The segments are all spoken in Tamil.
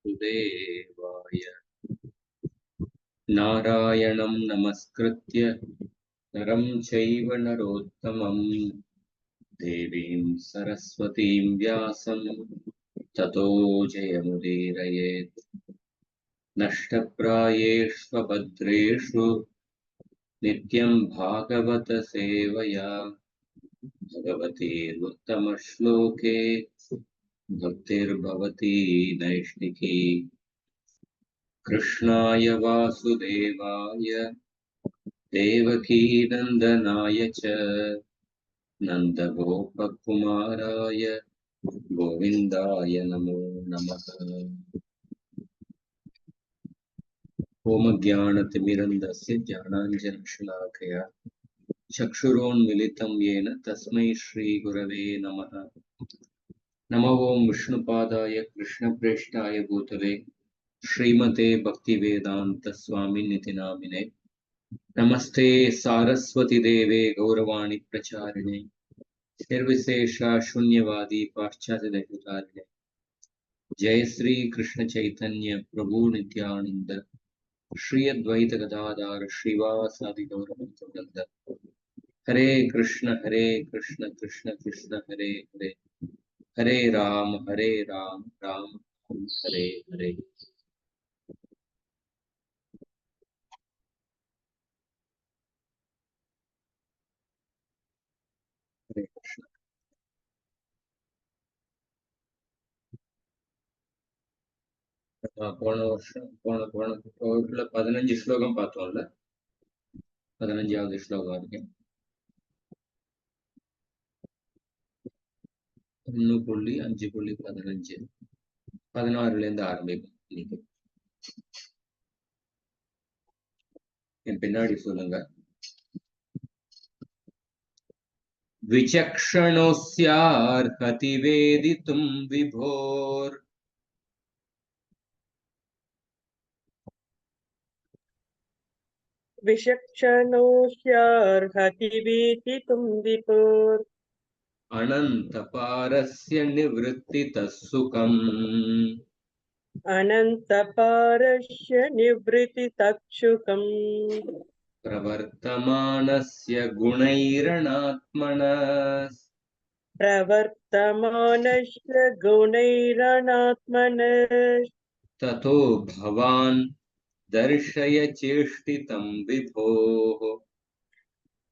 देवाय नारायणं नमस्कृत्य नरं चैव नरोत्तमं देवीं सरस्वतीं व्यासं ततो जयमुदीरयेत्। नष्टप्रायेष्वभद्रेषु नित्यं भागवत सेवया भगवतीरुत्तमश्लोके भक्तिर्भवती नैष्णिकी। कृष्णाय वासुदेवाय देवकीनन्दनाय च नन्दगोपकुमाराय गोविन्दाय नमो नमः। ओमज्ञानतिमिरन्दस्य ज्ञानाञ्जनशलाकया चक्षुरोन्मिलितं येन तस्मै श्रीगुरवे नमः। नमो ओं विष्णुपादाय कृष्णप्रेष्ठाय भूतले श्रीमते भक्तिवेदान्त स्वामिनिति नामिने। नमस्ते सारस्वती देवे गौरवाणी प्रचारिणे निर्विशेषा शून्यवादी पाश्चात्य देशतारिणे। जय श्री कृष्ण चैतन्य प्रभु नित्यानंद श्री अद्वैत गदाधर श्रीवासादि गौरभक्तवृंद। हरे कृष्ण कृष्ण कृष्ण हरे हरे, हरे राम राम राम हरे हरे। हरे कृष्ण। போன வருஷம் போன 15 ஸ்லோகம் பார்த்தோம்ல, 15வது ஸ்லோகம் வரைக்கும் 1.5.15 16லேருந்து ஆரம்பிக்கும். இன்னைக்கு என் பின்னாடி சொல்லுங்க. विचक्षणोऽस्यार्हति वेदितुं विभोर् विचक्षणोऽस्यार्हति वेदितुं विभोर् अनन्तपारस्य निवृत्तितः सुखम्। अनन्तपारस्य निवृत्तितः सुखम्। प्रवर्तमानस्य गुणैरनात्मनः ततो भवान् दर्शय चेष्टितं विभोः।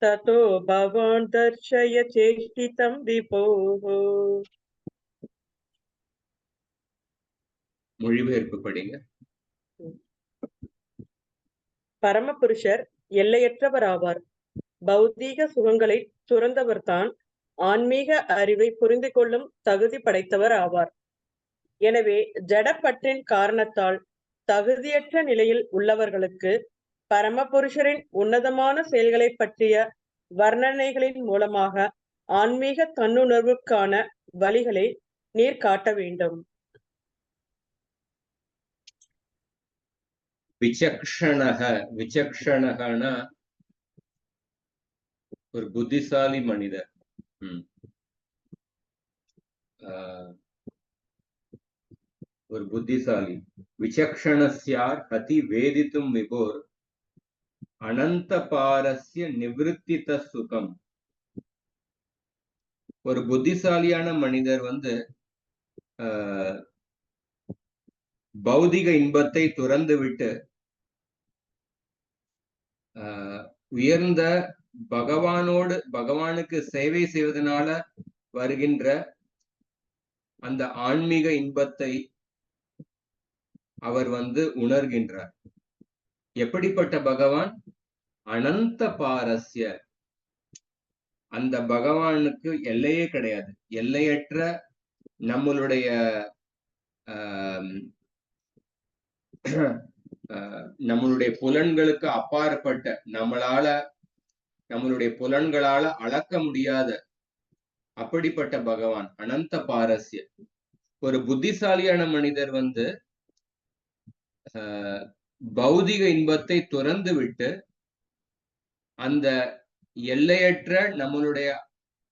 ततो भवान् दर्शय चेष्टितं विभोः। மொழிபெயர்ப்பு படிங்க. பரமபுருஷர் எல்லையற்றவர் ஆவார். பௌதீக சுகங்களை துறந்தவர்தான் ஆன்மீக அறிவை புரிந்து கொள்ளும் தகுதி படைத்தவர் ஆவார். எனவே ஜடப்பற்றின் காரணத்தால் தகுதியற்ற நிலையில் உள்ளவர்களுக்கு பரமபுருஷரின் உன்னதமான செயல்களை பற்றிய வர்ணனைகளின் மூலமாக ஆன்மீக தன்னுணர்வுக்கான வழிகளை நீர் காட்ட வேண்டும். விசக்ஷணகனா ஒரு புத்திசாலி மனிதர். ஒரு புத்திசாலி. விசக்ஷணஸ்யார் ஹதி வேதித்தும் விபோர் அனந்த பாரஸ்ய நிவிருத்தித சுகம். ஒரு புத்திசாலியான மனிதர் பௌதிக இன்பத்தை துறந்து விட்டு உயர்ந்த பகவானுக்கு சேவை செய்வதனால வருகின்ற அந்த ஆன்மீக இன்பத்தை அவர் உணர்கின்றார். எப்படிப்பட்ட பகவான்? அனந்த பாரஸ்ய, அந்த பகவானுக்கு எல்லையே கிடையாது. எல்லையற்ற நம்மளுடைய புலன்களுக்கு அப்பாற்பட்ட, நம்மளுடைய புலன்களால அளக்க முடியாத அப்படிப்பட்ட பகவான் அனந்த பாரஸ்ய. ஒரு புத்திசாலியான மனிதர் பௌதிக இன்பத்தை துறந்து விட்டு அந்த எல்லையற்ற நம்மளுடைய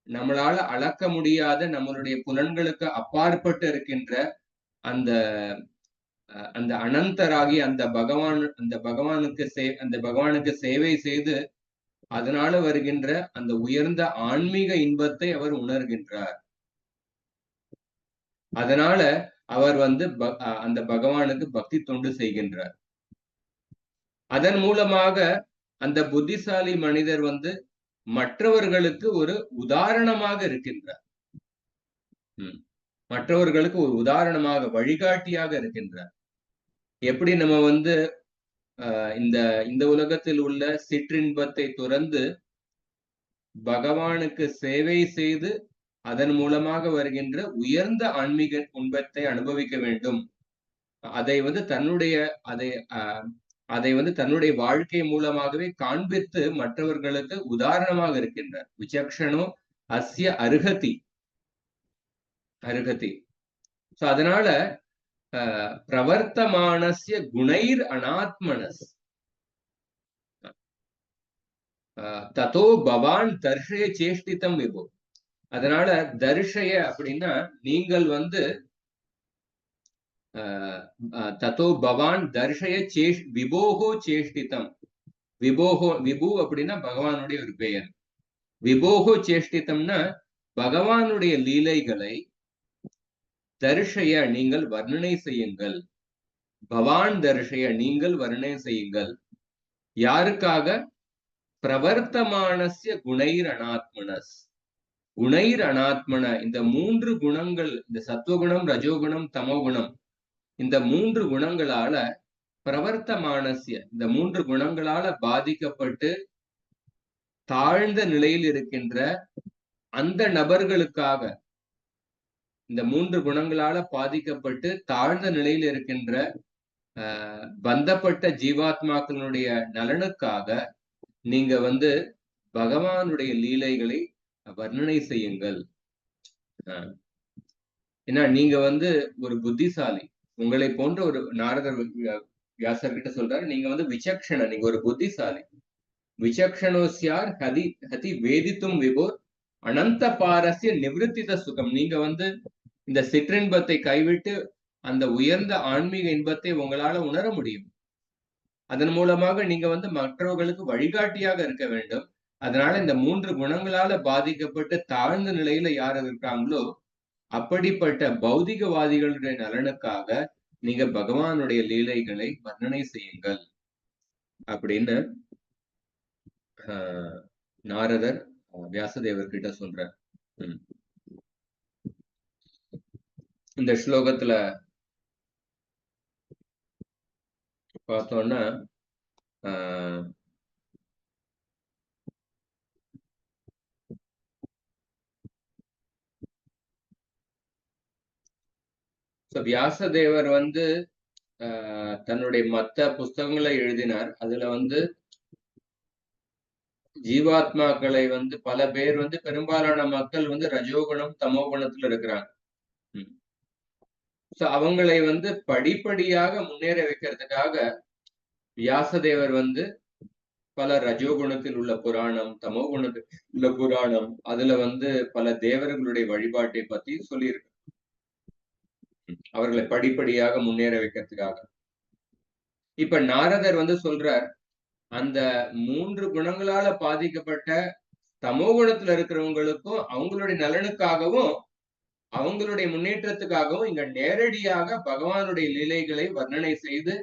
நம்மளால அளக்க முடியாத நம்மளுடைய புலன்களுக்கு அப்பாற்பட்டு இருக்கின்ற அந்த அந்த அனந்தராகி அந்த பகவானுக்கு சேவை செய்து அதனால வருகின்ற அந்த உயர்ந்த ஆன்மீக இன்பத்தை அவர் உணர்கின்றார். அதனால அவர் அந்த பகவானுக்கு பக்தி தொண்டு செய்கின்றார். அதன் மூலமாக அந்த புத்திசாலி மனிதர் மற்றவர்களுக்கு ஒரு உதாரணமாக இருக்கின்றார். மற்றவர்களுக்கு ஒரு உதாரணமாக, வழிகாட்டியாக இருக்கின்றார். எப்படி நம்ம இந்த இந்த உலகத்தில் உள்ள சிற்றின்பத்தை துறந்து பகவானுக்கு சேவை செய்து அதன் மூலமாக வருகின்ற உயர்ந்த ஆன்மீக இன்பத்தை அனுபவிக்க வேண்டும், அதை தன்னுடைய வாழ்க்கை மூலமாகவே காண்பித்து மற்றவர்களுக்கு உதாரணமாக இருக்கின்றார். விசக்ஷணோ அஸ்ய அருகதி. சோ அதனால பிரவர்த்தமானஸ்ய குணைர் அனாத்மனஸ் ததோ பவான் தர்ஷய சேஷ்டிதம் விபோ. அதனால தர்ஷய அப்படின்னா நீங்கள் ததோ பவான் தர்ஷய விபோகோ சேஷ்டிதம். விபு அப்படின்னா பகவானுடைய ஒரு பெயர். விபோகோ சேஷ்டிதம்னா பகவானுடைய லீலைகளை தர்ஷய நீங்கள் வர்ணனை செய்யுங்கள். பவான் தர்ஷய நீங்கள் வர்ணனை செய்யுங்கள். யாருக்காக? பிரவர்த்தமானஸ்ய குணைர் அனாத்மனஸ். குணைர் அனாத்மன, இந்த 3 குணங்கள், இந்த சத்துவகுணம், ரஜோகுணம், தமோகுணம், இந்த 3 குணங்களால பிரவர்த்தமானஸ்ய, இந்த 3 குணங்களால பாதிக்கப்பட்டு தாழ்ந்த நிலையில் இருக்கின்ற அந்த நபர்களுக்காக, இந்த 3 குணங்களால பாதிக்கப்பட்டு தாழ்ந்த நிலையில் இருக்கின்ற பந்தப்பட்ட ஜீவாத்மாக்களுடைய நலனுக்காக நீங்க பகவானுடைய லீலைகளை வர்ணனை செய்யுங்கள். ஏன்னா நீங்க ஒரு புத்திசாலி. உங்களை போன்ற ஒரு நாரதர் வியாசர்கிட்ட சொல்றாரு, நீங்க விசக்ஷண, நீங்க ஒரு புத்திசாலி. விசக்ஷணோஸ்யார் ஹதி வேதித்தும் விபோர் அனந்த பாரஸ்ய நிவிருத்தித சுகம். நீங்க இந்த சிற்றின்பத்தை கைவிட்டு அந்த உயர்ந்த ஆன்மீக இன்பத்தை உங்களால உணர முடியும். அதன் மூலமாக நீங்க மற்றவர்களுக்கு வழிகாட்டியாக இருக்க வேண்டும். அதனால இந்த 3 குணங்களால பாதிக்கப்பட்டு தாழ்ந்த நிலையில யார் இருக்காங்களோ அப்படிப்பட்ட பௌதிகவாதிகளுடைய நலனுக்காக நீங்க பகவானுடைய லீலைகளை வர்ணனை செய்யுங்கள் அப்படின்னு நாரதர் வியாசதேவர்கிட்ட சொல்றார். இந்த ஸ்லோகத்துல பார்த்தோம்னா வியாசதேவர் தன்னுடைய மத்த புஸ்தகங்களை எழுதினார். அதுல ஜீவாத்மாக்களை பல பேர் பெரும்பாலான மக்கள் ரஜோகுணம் தமோகுணத்துல இருக்கிறாங்க. அவங்களை படிப்படியாக முன்னேற வைக்கிறதுக்காக வியாசதேவர் பல ரஜோகுணத்தில் உள்ள புராணம், தமோகுணத்தில் உள்ள புராணம், அதுல பல தேவர்களுடைய வழிபாட்டை பத்தி சொல்லியிருக்கு. அவர்களை படிப்படியாக முன்னேற வைக்கிறதுக்காக. இப்ப நாரதர் சொல்றார், அந்த 3 குணங்களால பாதிக்கப்பட்ட தமோகுணத்துல இருக்கிறவங்களுக்கும் அவங்களுடைய நலனுக்காகவும் அவங்களுடைய முன்னேற்றத்துக்காகவும் இங்க நேரடியாக பகவானுடைய லீலைகளை வர்ணனை செய்து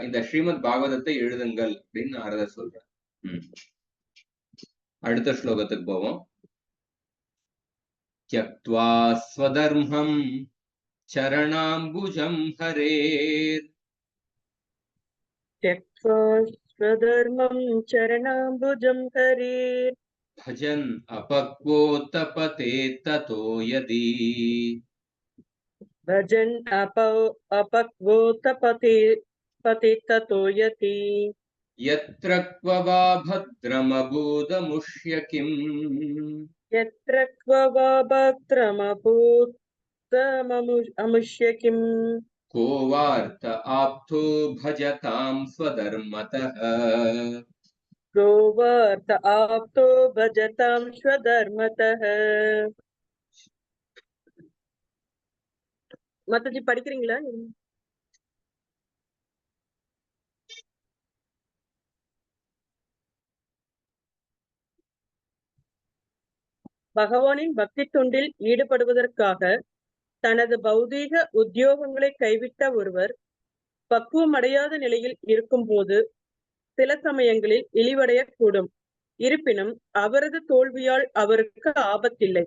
இந்த ஸ்ரீமத் பாகவதத்தை எழுதுங்கள் அப்படின்னு நாரதர் சொல்றார். அடுத்த ஸ்லோகத்துக்கு போவோம். த்யக்த்வா ஸ்வதர்மம் சரணாம்புஜம் ஹரேர். த்யக்த்வா ஸ்வதர்மம் சரணாம்புஜம் ஹரேர். भजन् अपक्वोत्तपते ततो यदि. भजन् अपक्वोत्तपते ततो यदि. यत्र क्व वा भद्रमभूदमुष्य किम्. यत्र क्व वा भद्रमभूदमुष्य किम्. को वार्त आप्तो भजतां स्वधर्मतः. प्रोवर्त आप्तो भजतां स्वधर्मतः. மத்தஜி படிக்கிறீங்களா? பகவானின் பக்தி தொண்டில் ஈடுபடுவதற்காக தனது பௌதீக உத்தியோகங்களை கைவிட்ட ஒருவர் பக்குவமடையாத நிலையில் இருக்கும்போது சில சமயங்களில் இழிவடையக்கூடும். இருப்பினும் அவரது தோல்வியால் அவருக்கு ஆபத்தில்லை.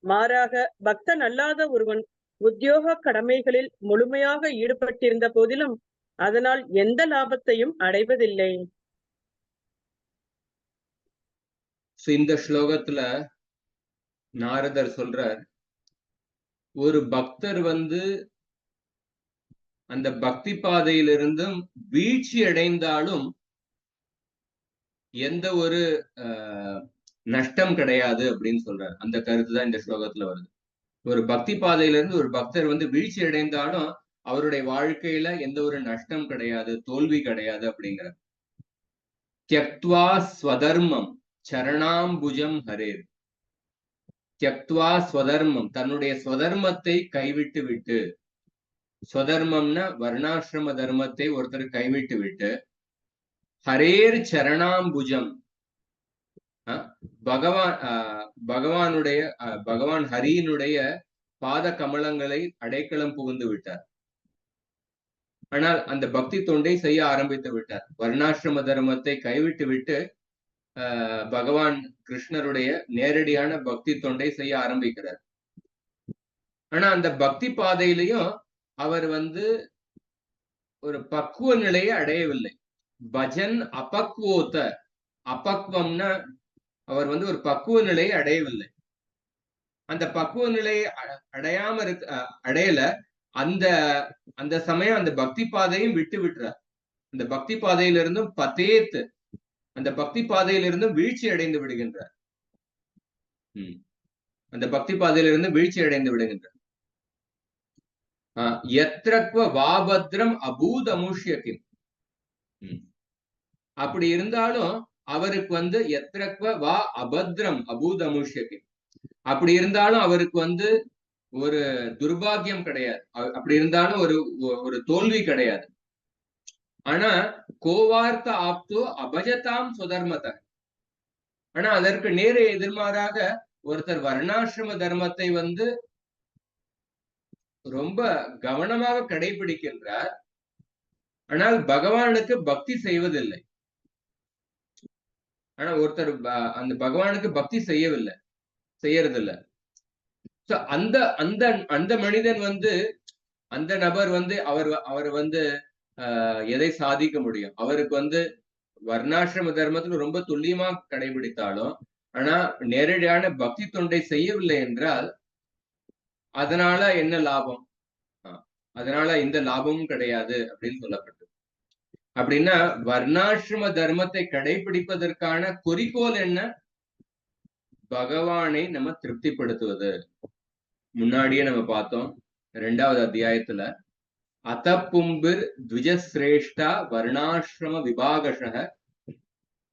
மாறாக பக்தன் அல்லாத ஒருவன் உத்தியோக கடமைகளில் முழுமையாக ஈடுபட்டிருந்த போதிலும் அதனால் எந்த லாபத்தையும் அடைவதில்லை. இந்த ஸ்லோகத்துல நாரதர் சொல்றார், ஒரு பக்தர் அந்த பக்தி பாதையிலிருந்தும் வீழ்ச்சி அடைந்தாலும் எந்த ஒரு நஷ்டம் கிடையாது அப்படின்னு சொல்றாரு. அந்த கருத்து தான் இந்த ஸ்லோகத்துல வருது. ஒரு பக்தி பாதையிலிருந்து ஒரு பக்தர் வீழ்ச்சி அடைந்தாலும் அவருடைய வாழ்க்கையில எந்த ஒரு நஷ்டம் கிடையாது, தோல்வி கிடையாது அப்படிங்கிற. தியக்த்வா ஸ்வதர்மம் சரணாம்புஜம் ஹரேர். தியக்த்வா ஸ்வதர்மம், தன்னுடைய ஸ்வதர்மத்தை கைவிட்டு விட்டு, ஸ்வதர்மம்னா வர்ணாசிரம தர்மத்தை ஒருத்தர் கைவிட்டு விட்டு, ஹரேர் சரணாம்புஜம், பகவான் ஹரியினுடைய பாத கமலங்களை அடைக்கலம் புகுந்து விட்டார். ஆனால் அந்த பக்தி தொண்டை செய்ய ஆரம்பித்து விட்டார். வர்ணாசிரம தர்மத்தை கைவிட்டு விட்டு பகவான் கிருஷ்ணருடைய நேரடியான பக்தி தொண்டை செய்ய ஆரம்பிக்கிறார். ஆனா அந்த பக்தி பாதையிலையும் அவர் ஒரு பக்குவ நிலையை அடையவில்லை. பஜன் அபக்வோத, அபக்வம்னா அவர் ஒரு பக்குவ நிலையை அடையவில்லை. அந்த பக்குவ நிலையை அடையல. அந்த சமயம் அந்த பக்தி பாதையும் விட்டு விட்டுறார். அந்த பக்தி பாதையிலிருந்தும் பதேத்து, அந்த பக்தி பாதையிலிருந்தும் வீழ்ச்சி அடைந்து விடுகின்றார். அந்த பக்தி பாதையிலிருந்து வீழ்ச்சி அடைந்து விடுகின்றார். எத்ரக்வ வாபத்ரம் அபூத் அமுஷ்யகிம். அப்படி இருந்தாலும் அவருக்கு எத்ரக்வ வா அபத்ரம் அபூத் அமுஷ்யகிம், அப்படி இருந்தாலும் அவருக்கு ஒரு துர்பாகியம் கிடையாது. அப்படி இருந்தாலும் ஒரு தோல்வி கிடையாது. ஆனா கோவார்த்த ஆப்தோ அபஜதாம் சுதர்மத. ஆனா அதற்கு நேர எதிர்மாறாக ஒருத்தர் வர்ணாசிரம தர்மத்தை ரொம்ப கவனமாக கடைபிடிக்கின்றார். ஆனால் பகவானுக்கு பக்தி செய்வதில்லை. ஆனா ஒருத்தர் அந்த பகவானுக்கு பக்தி செய்யறதில்லை. அந்த அந்த அந்த மனிதன் அந்த நபர் அவர் எதை சாதிக்க முடியும்? அவருக்கு வர்ணாசிரம தர்மத்துல ரொம்ப துல்லியமா கடைபிடித்தாலும் ஆனா நேரடியான பக்தி தொண்டை செய்யவில்லை என்றால் அதனால என்ன லாபம்? அதனால இந்த லாபமும் கிடையாது அப்படின்னு சொல்லப்பட்டது. அப்படின்னா வர்ணாசிரம தர்மத்தை கடைபிடிப்பதற்கான குறிக்கோள் என்ன? பகவானை நம்ம திருப்திப்படுத்துவது. முன்னாடியே நம்ம பார்த்தோம் 2வது அத்தியாயத்துல, அத்தப்பும்பிர் த்விஜஸ்ரேஷ்டா வர்ணாசிரம விபாகஷः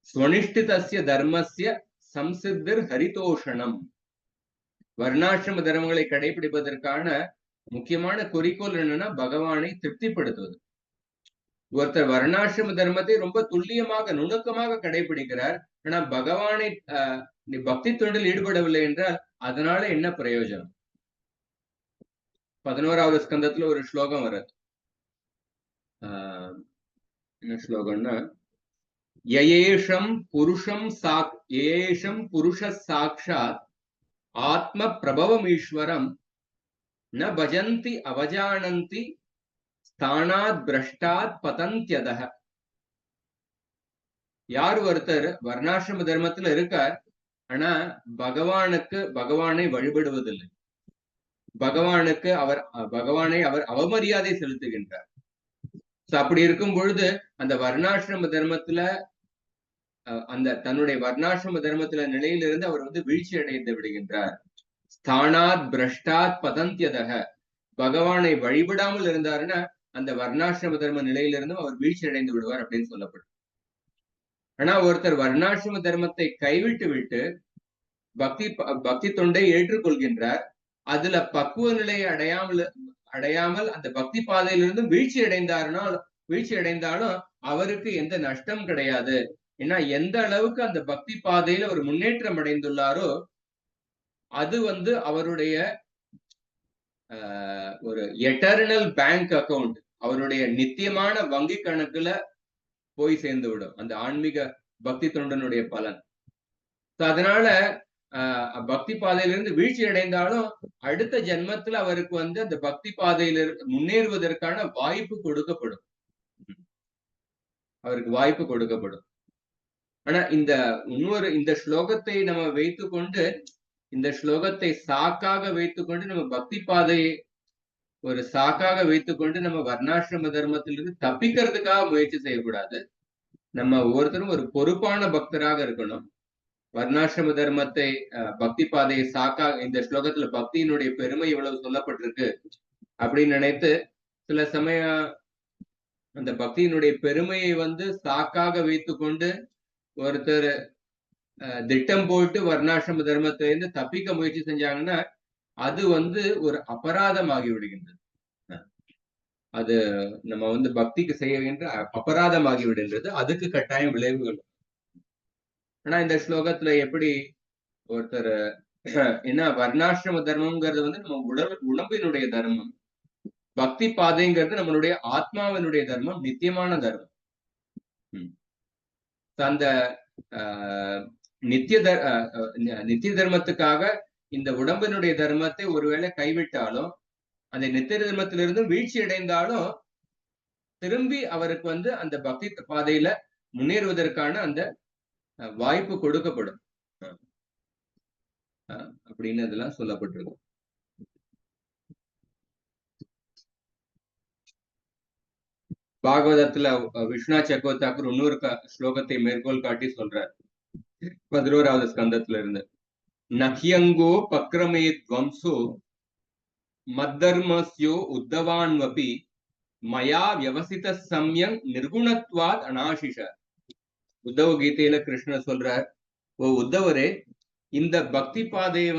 ஸ்வனிஷ்டிதஸ்ய தர்மஸ்ய சம்சித்திர் ஹரிதோஷணம். வர்ணாசிரம தர்மங்களை கடைபிடிப்பதற்கான முக்கியமான குறிக்கோள் என்னன்னா பகவானை திருப்திப்படுத்துவது. ஒருத்தர் வர்ணாசிரம தர்மத்தை ரொம்ப துல்லியமாக நுணுக்கமாக கடைபிடிக்கிறார். ஆனா பகவானை பக்தி தொண்டில் ஈடுபடவில்லை என்றால் அதனால என்ன பிரயோஜனம்? 11வது ஸ்கந்தத்துல ஒரு ஸ்லோகம் வருது. என்ன ஸ்லோகம்னா, யயேஷம் புருஷ சாக்ஷாத் ஆத்ம பிரபவம் ஈஸ்வரம் ந பஜந்தி அவஜானந்தி ஸ்தானாத் பிரஷ்டாத் பதந்தியதஹ. யார் ஒருத்தர் வர்ணாசிரம தர்மத்துல இருக்கார், ஆனா பகவானை வழிபடுவதில்லை, பகவானை அவர் அவமரியாதை செலுத்துகின்றார். அப்படி இருக்கும் பொழுது அந்த வர்ணாசிரம தர்மத்துல தன்னுடைய வர்ணாசிரம தர்மத்துல நிலையிலிருந்து அவர் வீழ்ச்சி அடைந்து விடுகின்றார். ஸ்தானாத் பிரஷ்டாத் பதந்தியதஹ. பகவானை வழிபடாமல் இருந்தாருன்னா அந்த வர்ணாசிரம தர்ம நிலையிலிருந்தும் அவர் வீழ்ச்சி அடைந்து விடுவார் அப்படின்னு சொல்லப்படும். ஆனா ஒருத்தர் வர்ணாசிரம தர்மத்தை கைவிட்டு விட்டு பக்தி தொண்டை ஏற்றுக்கொள்கின்றார். அதுல பக்குவ நிலையை அடையாமல் அந்த பக்தி பாதையிலிருந்து வீழ்ச்சி அடைந்தாலும் அவருக்கு எந்த நஷ்டம் கிடையாது. ஏன்னா எந்த அளவுக்கு அந்த பக்தி பாதையில ஒரு முன்னேற்றம் அடைந்துள்ளாரோ அது அவருடைய ஒரு எட்டர்னல் பேங்க் அக்கவுண்ட், அவருடைய நித்தியமான வங்கி கணக்குல போய் சேர்ந்து விடும் அந்த ஆன்மீக பக்தி தொண்டனுடைய பலன். அதனால பக்தி பாதையிலிருந்து வீழ்ச்சி அடைந்தாலும் அடுத்த ஜென்மத்துல அவருக்கு அந்த பக்தி பாதையில முன்னேறுவதற்கான வாய்ப்பு கொடுக்கப்படும். ஆனா இந்த ஸ்லோகத்தை நம்ம வைத்துக்கொண்டு, இந்த ஸ்லோகத்தை சாக்காக வைத்துக்கொண்டு நம்ம பக்தி பாதையை ஒரு சாக்காக வைத்துக்கொண்டு நம்ம வர்ணாசிரம தர்மத்திலிருந்து தப்பிக்கிறதுக்காக முயற்சி செய்யக்கூடாது. நம்ம ஒவ்வொருத்தரும் ஒரு பொறுப்பான பக்தராக இருக்கணும். வர்ணாசிரம தர்மத்தை பக்தி பாதையை சாக்கா, இந்த ஸ்லோகத்துல பக்தியினுடைய பெருமை இவ்வளவு சொல்லப்பட்டிருக்கு அப்படின்னு நினைத்து சில சமயம் அந்த பக்தியினுடைய பெருமையை சாக்காக வைத்துக்கொண்டு ஒருத்தர் திட்டம் போட்டு வர்ணாசிரம தர்மத்திலிருந்து தப்பிக்க முயற்சி செஞ்சாங்கன்னா அது ஒரு அபராதமாகி விடுகின்றது. அது நம்ம பக்திக்கு செய்ய வேண்டிய அபராதமாகி விடுகின்றது. அதுக்கு கட்டாயம் விளைவுகள். ஆனா இந்த ஸ்லோகத்துல எப்படி ஒருத்தர் ஏன்னா வர்ணாசிரம தர்மம்ங்கிறது நம்ம உடம்பினுடைய தர்மம், பக்தி பாதைங்கிறது நம்மளுடைய ஆத்மாவினுடைய தர்மம், நித்தியமான தர்மம். அந்த நித்திய தர்மத்துக்காக இந்த உடம்பினுடைய தர்மத்தை ஒருவேளை கைவிட்டாலும், அந்த நித்திய தர்மத்திலிருந்து வீழ்ச்சி அடைந்தாலும் திரும்பி அவருக்கு அந்த பக்தி பாதையில முன்னேறுவதற்கான அந்த வாய்ப்பு கொடுக்கப்படும் அப்படின்னு இதெல்லாம் சொல்லப்பட்டிருக்கும். பாகவதத்துல விஸ்வநாத் சக்கரவர்த்தி தாக்கூர் இன்னொரு ஸ்லோகத்தை மேற்கோள் காட்டி சொல்றார் 11வது ஸ்கந்தத்துல இருந்து. நஹ்யங்கோ பக்ரமே துவம்சோ மத்தர்மஸ்யோ உத்தவான்வபி மயா வியவசித சம்யம் நிர்குணத்வாத் அநாசிஷ. உத்தவ கீதையில கிருஷ்ணர் சொல்றார், ஓ உத்தவரே, இந்த பக்தி பாதையை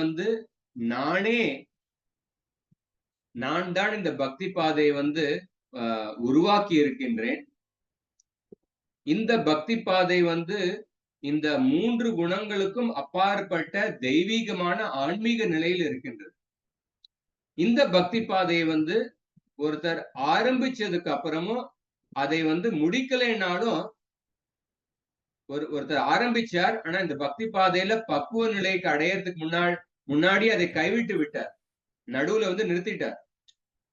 நான் தான் இந்த பக்தி பாதையை உருவாக்கி இருக்கின்றேன். இந்த பக்தி பாதை இந்த 3 குணங்களுக்கும் அப்பாற்பட்ட தெய்வீகமான ஆன்மீக நிலையில் இருக்கின்றது. இந்த பக்தி பாதையை ஒருத்தர் ஆரம்பிச்சதுக்கு அப்புறமும் அதை முடிக்கலைன்னாலும், ஒருத்தர் ஆரம்பிச்சார், ஆனா இந்த பக்தி பாதையில பக்குவ நிலைக்கு அடையறதுக்கு முன்னாடி அதை கைவிட்டு விட்டார், நடுவுல நிறுத்திட்டார்.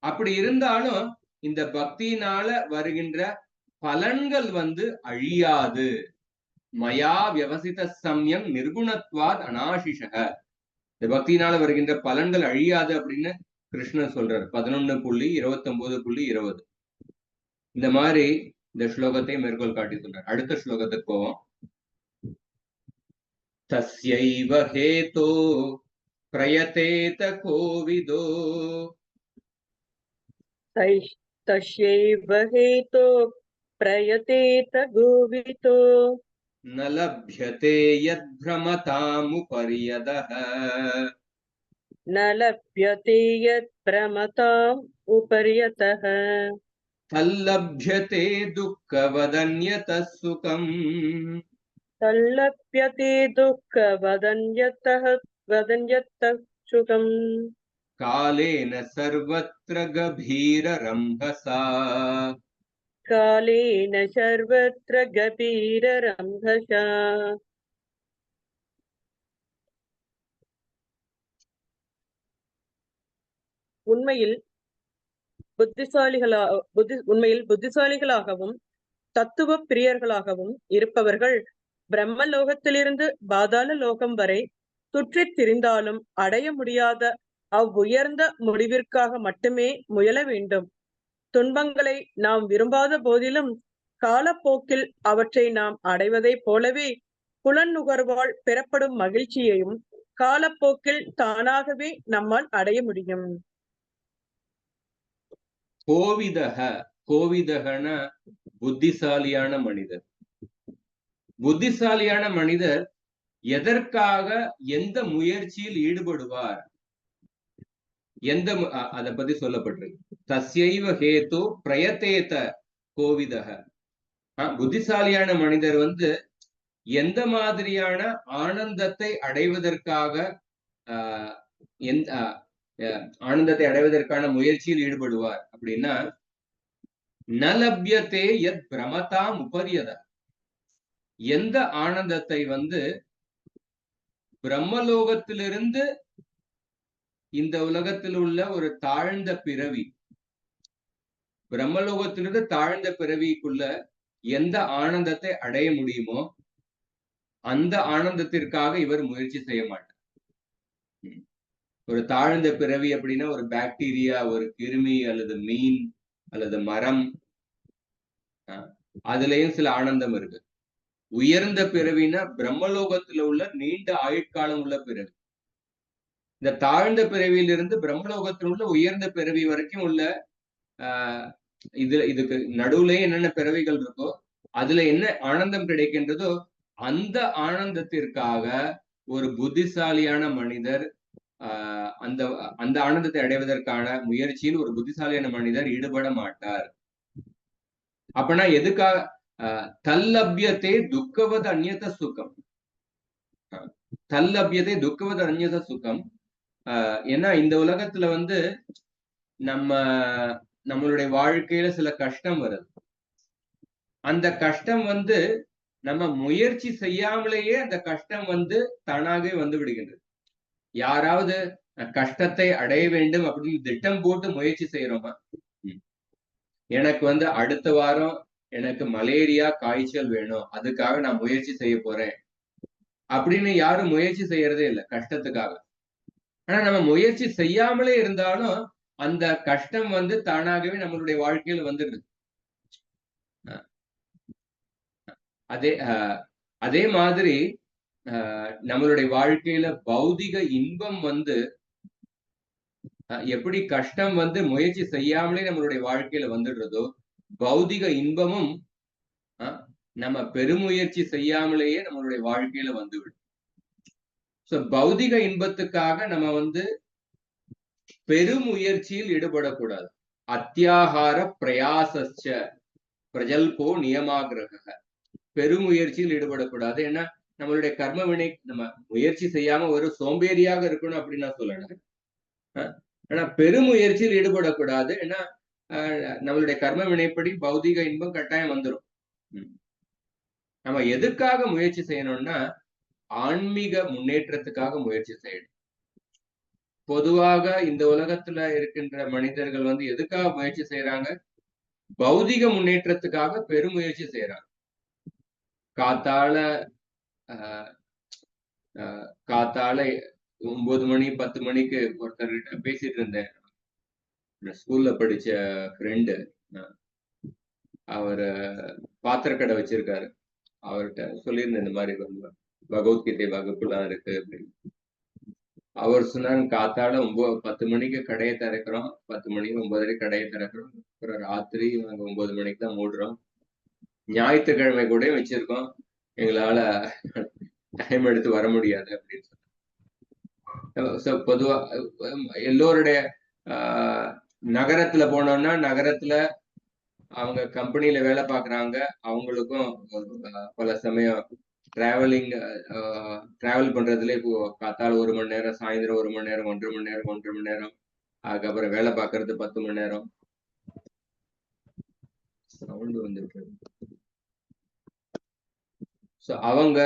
அப்படி இருந்தாலும் இந்த பக்தியினால வருகின்ற பலன்கள் அழியாது. மயா வியவசித சம்யம் நிர்குணத்வாத் அநாசிஷக. இந்த பக்தியினால வருகின்ற பலன்கள் அழியாது அப்படின்னு கிருஷ்ணர் சொல்றார் 11.29.20. இந்த மாதிரி இந்த ஸ்லோகத்தை மேற்கோள் காட்டி சொல்றார். அடுத்த ஸ்லோகத்துக்கு போவோம். தஸ்யைவ ஹேதோ பிரயதேத கோவிதோ தஸ்யைவ ஹேதோ பிரயதேத கோவிதோ ந லப்யதே யத் பிரமதாமுபர்யதஹ. न लभ्यते यत् प्रमताम् उपर्यतः तल्लभ्यते दुःखवदन्यतः सुखम्. तल्लभ्यते दुःखवदन्यतः सुखम्. कालेन सर्वत्र गभीररम्भसा. कालेन सर्वत्र गभीररम्भसा. உண்மையில் புத்திசாலிகளாகவும் தத்துவ பிரியர்களாகவும் இருப்பவர்கள் பிரம்மலோகத்திலிருந்து பாதாள லோகம் வரை சுற்றித் திரிந்தாலும் அடைய முடியாத அவ்வுயர்ந்த முடிவிற்காக மட்டுமே முயல வேண்டும். துன்பங்களை நாம் விரும்பாத போதிலும் காலப்போக்கில் அவற்றை நாம் அடைவதைப் போலவே புலன் பெறப்படும் மகிழ்ச்சியையும் காலப்போக்கில் தானாகவே நம்மால் அடைய முடியும். கோவிதகன புத்திசாலியான மனிதர். புத்திசாலியான மனிதர் எதற்காக எந்த முயற்சியில் ஈடுபடுவார், எந்த அதை பத்தி சொல்லப்பட்டிருக்கு. தஸ்யைவ ஹேது பிரயத்தேத கோவிதக. புத்திசாலியான மனிதர் வந்து எந்த மாதிரியான ஆனந்தத்தை அடைவதற்காக ஆனந்தத்தை அடைவதற்கான முயற்சியில் ஈடுபடுவார் அப்படின்னா, நலபியத்தே யத் பிரமதாம் உபரியத. எந்த ஆனந்தத்தை வந்து பிரம்மலோகத்திலிருந்து இந்த உலகத்தில் உள்ள ஒரு தாழ்ந்த பிறவி, பிரம்மலோகத்திலிருந்து தாழ்ந்த பிறவிக்குள்ள எந்த ஆனந்தத்தை அடைய முடியுமோ அந்த ஆனந்தத்திற்காக இவர் முயற்சி செய்ய மாட்டார். ஒரு தாழ்ந்த பிறவி அப்படின்னா ஒரு பாக்டீரியா, ஒரு கிருமி அல்லது மீன் அல்லது மரம், அதுலயும் சில ஆனந்தம் இருக்கு. உயர்ந்த பிறவினா பிரம்மலோகத்துல உள்ள நீண்ட ஆயுட்காலம் உள்ள பிறவி. இந்த தாழ்ந்த பிறவியிலிருந்து பிரம்மலோகத்தில் உள்ள உயர்ந்த பிறவி வரைக்கும் உள்ள இதுக்கு நடுவுல என்னென்ன பிறவிகள் இருக்கோ அதுல என்ன ஆனந்தம் கிடைக்கின்றதோ அந்த ஆனந்தத்திற்காக ஒரு புத்திசாலியான மனிதர் அந்த அந்த ஆனந்தத்தை அடைவதற்கான முயற்சியில் ஒரு புத்திசாலியான மனிதர் ஈடுபட மாட்டார். அப்பனா எதுக்காக? தல்லபியத்தை துக்கவது அந்நியத சுகம். தல்லபியத்தை துக்கவது அந்நியத சுகம். ஏன்னா இந்த உலகத்துல வந்து நம்மளுடைய வாழ்க்கையில சில கஷ்டம் வருது. அந்த கஷ்டம் வந்து நம்ம முயற்சி செய்யாமலேயே அந்த கஷ்டம் வந்து தானாகவே வந்து விடுகின்றது. யாராவது கஷ்டத்தை அடைய வேண்டும் அப்படின்னு திட்டம் போட்டு முயற்சி செய்யறோமா? எனக்கு வந்து அடுத்த வாரம் எனக்கு மலேரியா காய்ச்சல் வேணும், அதுக்காக நான் முயற்சி செய்ய போறேன் அப்படின்னு யாரும் முயற்சி செய்யறதே இல்லை கஷ்டத்துக்காக. ஆனா நம்ம முயற்சி செய்யாமலே இருந்தாலும் அந்த கஷ்டம் வந்து தானாகவே நம்மளுடைய வாழ்க்கையில் வந்துடுது. அதே மாதிரி நம்மளுடைய வாழ்க்கையில பௌதிக இன்பம் வந்து எப்படி கஷ்டம் வந்து முயற்சி செய்யாமலே நம்மளுடைய வாழ்க்கையில வந்துடுறதோ, பௌதிக இன்பமும் நம்ம பெருமுயற்சி செய்யாமலேயே நம்மளுடைய வாழ்க்கையில வந்துவிடும். சோ பௌதிக இன்பத்துக்காக நம்ம வந்து பெருமுயற்சியில் ஈடுபடக்கூடாது. அத்தியாகார பிரயாசச்ச பிரஜல்போ நியமாகிரக. பெருமுயற்சியில் ஈடுபடக்கூடாது. ஏன்னா நம்மளுடைய கர்ம வினை நம்ம முயற்சி செய்யாம ஒரு சோம்பேறியாக இருக்கணும் அப்படின்னு நான் சொல்லணும். ஆனா பெருமுயற்சியில் ஈடுபடக்கூடாது. ஏன்னா நம்மளுடைய கர்ம வினைப்படி பௌதிக இன்பம் கட்டாயம் வந்துடும். நம்ம எதுக்காக முயற்சி செய்யணும்னா ஆன்மீக முன்னேற்றத்துக்காக முயற்சி செய்யணும். பொதுவாக இந்த உலகத்துல இருக்கின்ற மனிதர்கள் வந்து எதுக்காக முயற்சி செய்யறாங்க? பௌதிக முன்னேற்றத்துக்காக பெருமுயற்சி செய்யறாங்க. காத்தால 9 மணி 10 மணிக்கு ஒருத்தர்கிட்ட பேசிட்டு இருந்தேன். ஸ்கூல்ல படிச்ச ஃப்ரெண்டு. அவரு பாத்திரக்கடை வச்சிருக்காரு. அவர்கிட்ட சொல்லியிருந்தேன் இந்த மாதிரி பகவத்கீதை வகுப்புலாம் இருக்கு அப்படின்னு. அவர் சொன்னாங்க, காத்தால 10 மணிக்கு கடையை திறக்கிறோம், 10 மணிக்கு 9:30 கடையை திறக்கிறோம், அப்புறம் ராத்திரி நாங்க 9 மணிக்கு தான் மூடுறோம். ஞாயிற்றுக்கிழமை கூட வச்சிருக்கோம், எங்களால டைம் எடுத்து வர முடியாது அப்படின்னு சொன்னாங்க. பொதுவா எல்லோருடைய நகரத்துல போனோம்னா நகரத்துல அவங்க கம்பெனில வேலை பார்க்குறாங்க. அவங்களுக்கும் பல சமயம் டிராவல் பண்றதுல இப்போ காத்தால 1 மணி நேரம், சாயந்தரம் 1 மணி நேரம், 1.5 மணி நேரம், 1.5 மணி நேரம், அதுக்கப்புறம் வேலை பார்க்கறது 10 மணி நேரம். சவுண்ட் வந்துருக்கு. ஸோ அவங்க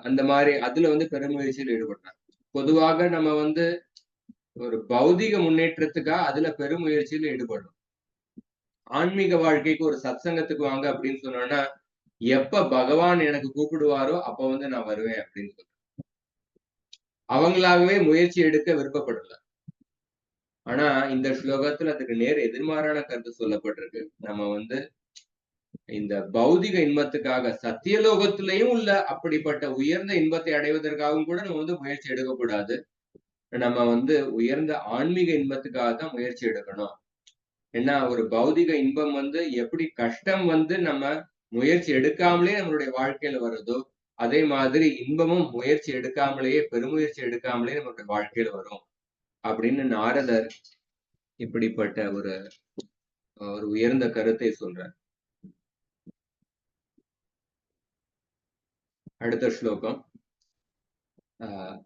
அந்த மாதிரி அதுல வந்து பெருமுயற்சியில் ஈடுபடுறாங்க. பொதுவாக நம்ம வந்து ஒரு பௌதிக முன்னேற்றத்துக்காக அதுல பெருமுயற்சியில் ஈடுபடணும். ஆன்மீக வாழ்க்கைக்கு ஒரு சத்சங்கத்துக்கு வாங்க அப்படின்னு சொன்னோம்னா எப்ப பகவான் எனக்கு கூப்பிடுவாரோ அப்ப வந்து நான் வருவேன் அப்படின்னு சொல்றேன். அவங்களாகவே முயற்சி எடுக்க விருப்பப்படல. ஆனா இந்த ஸ்லோகத்துல அதுக்கு நேர் எதிர்மாறான கருத்து சொல்லப்பட்டிருக்கு. நம்ம வந்து இந்த பௌதிக இன்பத்துக்காக சத்தியலோகத்திலையும் உள்ள அப்படிப்பட்ட உயர்ந்த இன்பத்தை அடைவதற்காகவும் கூட நம்ம வந்து முயற்சி எடுக்கக்கூடாது. நம்ம வந்து உயர்ந்த ஆன்மீக இன்பத்துக்காக தான் முயற்சி எடுக்கணும். ஏன்னா ஒரு பௌதிக இன்பம் வந்து எப்படி கஷ்டம் வந்து நம்ம முயற்சி எடுக்காமலே நம்மளுடைய வாழ்க்கையில வருதோ அதே மாதிரி இன்பமும் முயற்சி எடுக்காமலேயே பெருமுயற்சி எடுக்காமலே நம்மளுடைய வாழ்க்கையில வரும் அப்படின்னு நாரதர் இப்படிப்பட்ட ஒரு உயர்ந்த கருத்தை சொல்றார். அடுத்த ஸ்லோகம்.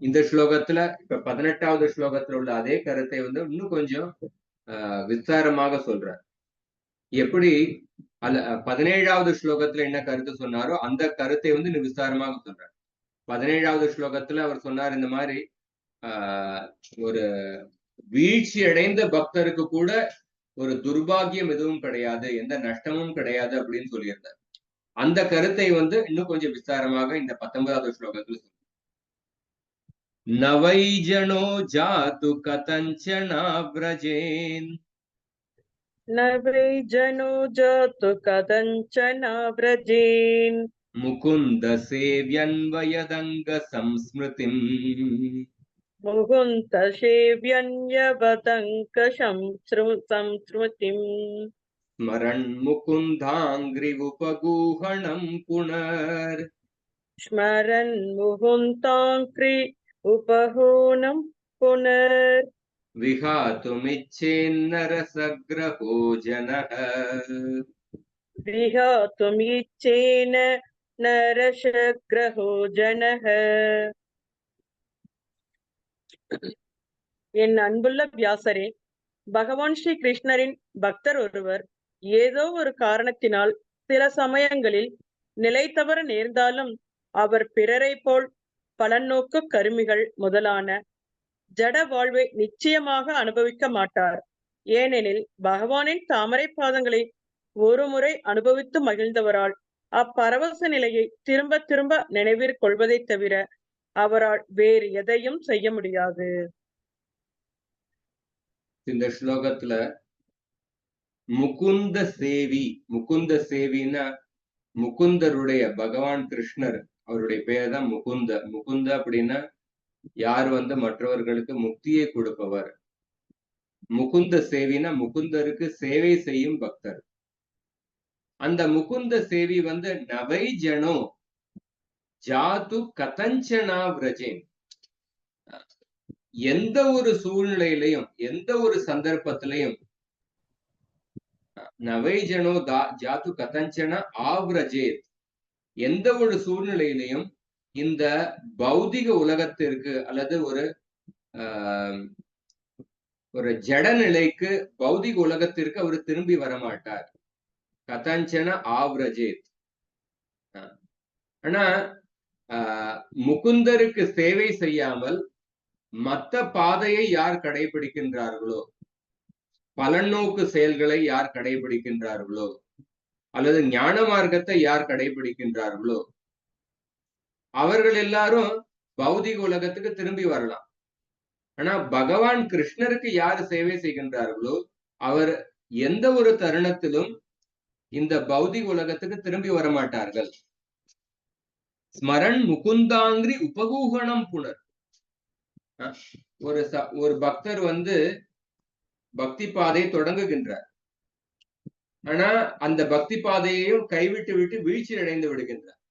இந்த ஸ்லோகத்துல இப்ப 18வது ஸ்லோகத்துல உள்ள அதே கருத்தை வந்து இன்னும் கொஞ்சம் விஸ்தாரமாக சொல்றார். எப்படி 17வது ஸ்லோகத்துல என்ன கருத்து சொன்னாரோ அந்த கருத்தை வந்து இன்னும் விஸ்தாரமாக சொல்றார். 17வது ஸ்லோகத்துல அவர் சொன்னார், இந்த மாதிரி ஒரு வீழ்ச்சி அடைந்த பக்தருக்கு கூட ஒரு துர்பாகியம் எதுவும் கிடையாது, எந்த நஷ்டமும் கிடையாது அப்படின்னு சொல்லியிருந்தார். அந்த கருத்தை வந்து இன்னும் கொஞ்சம் விஸ்தாரமாக இந்த 19வது ஸ்லோகத்துல சொல்றார். நவைஜனோ ஜாது கதஞ்சனா வ்ரஜேன் நவைஜனோ ஜாது கதஞ்சனா வ்ரஜேன் முகுந்த சேவ்யன்வயதங்க சம்ஸ்மிருதிம் முகுந்த சேவ்யன்யவதங்க சம்ஸ்மிருதிம் ஸ்மரன் முகுந்தாங்கிரி உபகூஹணம் புனர் ஸ்மரன் முகுந்தாங்கிரி உபகூணம் புனர் விஹாதுமிச்சேன்னரசக்ரஹோ ஜனஹ விஹாதுமிச்சேன நரசக்ரஹோ ஜனஹ. என் அன்புள்ள வியாசரே, பகவான் ஸ்ரீ கிருஷ்ணரின் பக்தர் ஒருவர் ஏதோ ஒரு காரணத்தினால் சில சமயங்களில் நிலை தவற நேர்ந்தாலும் அவர் பிறரை போல் பலநோக்கு கருமிகள் முதலான ஜட வாழ்வை நிச்சயமாக அனுபவிக்க மாட்டார். ஏனெனில் பகவானின் தாமரை பாதங்களை ஒரு முறை அனுபவித்து மகிழ்ந்தவரால் அப்பரவச நிலையை திரும்ப திரும்ப நினைவிற் கொள்வதை தவிர அவரால் வேறு எதையும் செய்ய முடியாது. இந்த ஸ்லோகத்துல முகுந்த சேவி, முகுந்த சேவின்னா முகுந்தருடைய, பகவான் கிருஷ்ணர் அவருடைய பெயர் தான் முகுந்த. முகுந்த அப்படின்னா யார் வந்து மற்றவர்களுக்கு முக்தியை கொடுப்பவர். முகுந்த சேவினா முகுந்தருக்கு சேவை செய்யும் பக்தர். அந்த முகுந்த சேவி வந்து நவை ஜனோ ஜாது கதஞ்சனா விரஜேன், எந்த ஒரு சூழ்நிலையிலையும் எந்த ஒரு சந்தர்ப்பத்திலையும் நவைஜனோ ஜாது கதஞ்சன ஆவ்ரஜேத், எந்த ஒரு சூழ்நிலையிலையும் இந்த பௌதிக உலகத்திற்கு அல்லது ஒரு ஜட நிலைக்கு பௌதிக உலகத்திற்கு அவர் திரும்பி வரமாட்டார். கதஞ்சன ஆவ்ரஜேத். ஆனா முகுந்தருக்கு சேவை செய்யாமல் மத்த பாதையை யார் கடைபிடிக்கின்றார்களோ, பலநோக்கு செயல்களை யார் கடைபிடிக்கின்றார்களோ, அல்லது ஞான மார்க்கத்தை யார் கடைபிடிக்கின்றார்களோ அவர்கள் எல்லாரும் பௌதிக உலகத்துக்கு திரும்பி வரலாம். ஆனா பகவான் கிருஷ்ணருக்கு யார் சேவை செய்கின்றார்களோ அவர் எந்த ஒரு தருணத்திலும் இந்த பௌதிக உலகத்துக்கு திரும்பி வரமாட்டார்கள். ஸ்மரன் முகுந்தாங்கிரி உபகூகணம் புனர். ஒரு பக்தர் வந்து பக்தி பாதை தொடங்குகின்றார். ஆனா அந்த பக்தி பாதையையும் கைவிட்டு விட்டு வீழ்ச்சி அடைந்து விடுகின்றார்.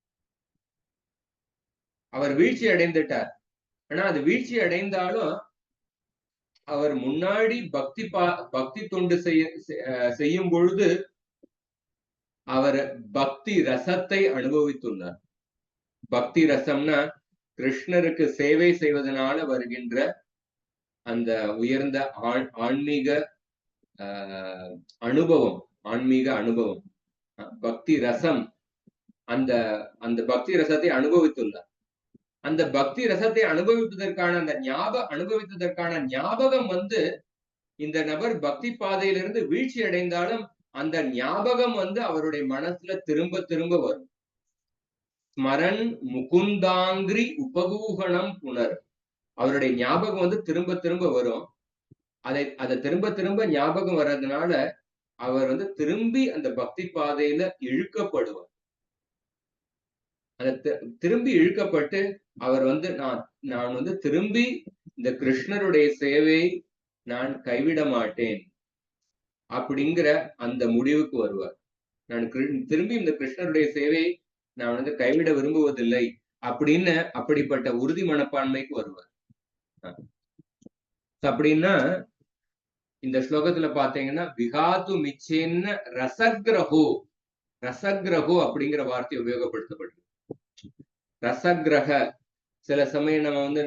அவர் வீழ்ச்சி அடைந்துட்டார். ஆனா அது வீழ்ச்சி அடைந்தாலும் அவர் முன்னாடி பக்தி தொண்டு செய்யும் பொழுது அவர் பக்தி ரசத்தை அனுபவித்துள்ளார். பக்தி ரசம்னா கிருஷ்ணருக்கு சேவை செய்வதனால வருகின்ற அந்த உயர்ந்த ஆன்மீக அனுபவம், ஆன்மீக அனுபவம், பக்தி ரசம். அந்த பக்தி ரசத்தை அனுபவித்துள்ளார். அந்த பக்தி ரசத்தை அனுபவிப்பதற்கான அனுபவித்ததற்கான ஞாபகம் வந்து இந்த நபர் பக்தி பாதையிலிருந்து வீழ்ச்சி அடைந்தாலும் அந்த ஞாபகம் வந்து அவருடைய மனசுல திரும்ப திரும்ப வரும். ஸ்மரன் முகுந்தாங்கிரி உபகூகணம் புனர். அவருடைய ஞாபகம் வந்து திரும்ப திரும்ப வரும். அதை திரும்ப திரும்ப ஞாபகம் வர்றதுனால அவர் வந்து திரும்பி அந்த பக்தி பாதையில இழுக்கப்படுவார். திரும்பி இழுக்கப்பட்டு அவர் வந்து நான் வந்து திரும்பி இந்த கிருஷ்ணருடைய சேவையை நான் கைவிட மாட்டேன் அப்படிங்கிற அந்த முடிவுக்கு வருவார். நான் திரும்பி இந்த கிருஷ்ணருடைய சேவையை நான் வந்து கைவிட விரும்புவதில்லை அப்படின்னு அப்படிப்பட்ட உறுதி மனப்பான்மைக்கு வருவார். அப்படின்னா இந்த ஸ்லோகத்துல பாத்தீங்கன்னா விகாது மிச்சேன்ன ரசக்ரஹோ, ரசக்ரஹோ அப்படிங்கிற வார்த்தை உபயோகப்படுத்தப்படுது. ரசக்ரக சில சமயம் நம்ம வந்து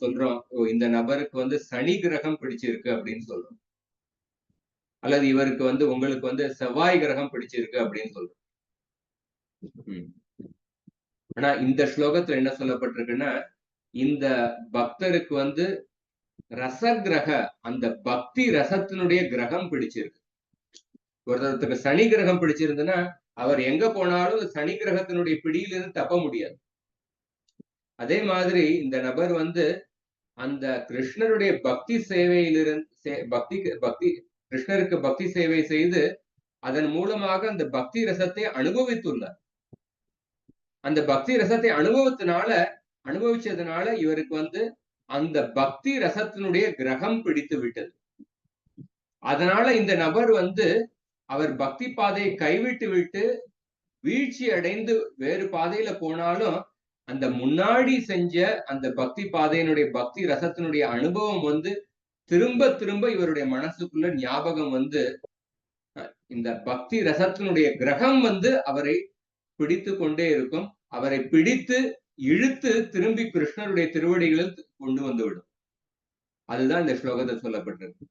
சொல்றோம், இந்த நபருக்கு வந்து சனி கிரகம் பிடிச்சிருக்கு அப்படின்னு சொல்றோம், அல்லது இவருக்கு வந்து உங்களுக்கு வந்து செவ்வாய் கிரகம் பிடிச்சிருக்கு அப்படின்னு சொல்றோம். ஆனா இந்த ஸ்லோகத்துல என்ன சொல்லப்பட்டிருக்குன்னா, இந்த பக்தருக்கு வந்து ரசகிரக அந்த பக்தி ரசத்தினுடைய கிரகம் பிடிச்சிருக்கு. ஒருத்தருக்கு சனி கிரகம் பிடிச்சிருந்துன்னா அவர் எங்க போனாலும் சனி கிரகத்தினுடைய பிடியிலிருந்து தப்ப முடியாது. அதே மாதிரி இந்த நபர் வந்து அந்த கிருஷ்ணருடைய பக்தி சேவையிலிருந்து பக்தி கிருஷ்ணருக்கு பக்தி சேவை செய்து அதன் மூலமாக அந்த பக்தி ரசத்தை அனுபவித்துள்ளார். அந்த பக்தி ரசத்தை அனுபவிச்சதுனால இவருக்கு வந்து அந்த பக்தி ரசத்தினுடைய கிரகம் பிடித்து விட்டது. அதனால இந்த நபர் வந்து அவர் பக்தி பாதையை கைவிட்டு விட்டு வீழ்ச்சி அடைந்து வேறு பாதையில போனாலும் அந்த முன்னாடி செஞ்ச அந்த பக்தி பாதையினுடைய பக்தி ரசத்தினுடைய அனுபவம் வந்து திரும்ப திரும்ப இவருடைய மனசுக்குள்ள ஞாபகம் வந்து இந்த பக்தி ரசத்தினுடைய கிரகம் வந்து அவரை பிடித்து கொண்டே இருக்கும். அவரை பிடித்து இழுத்து திரும்பி கிருஷ்ணருடைய திருவடிகளில் கொண்டு வந்து விடும். அதுதான் இந்த ஸ்லோகத்தில் சொல்லப்பட்டிருக்கு.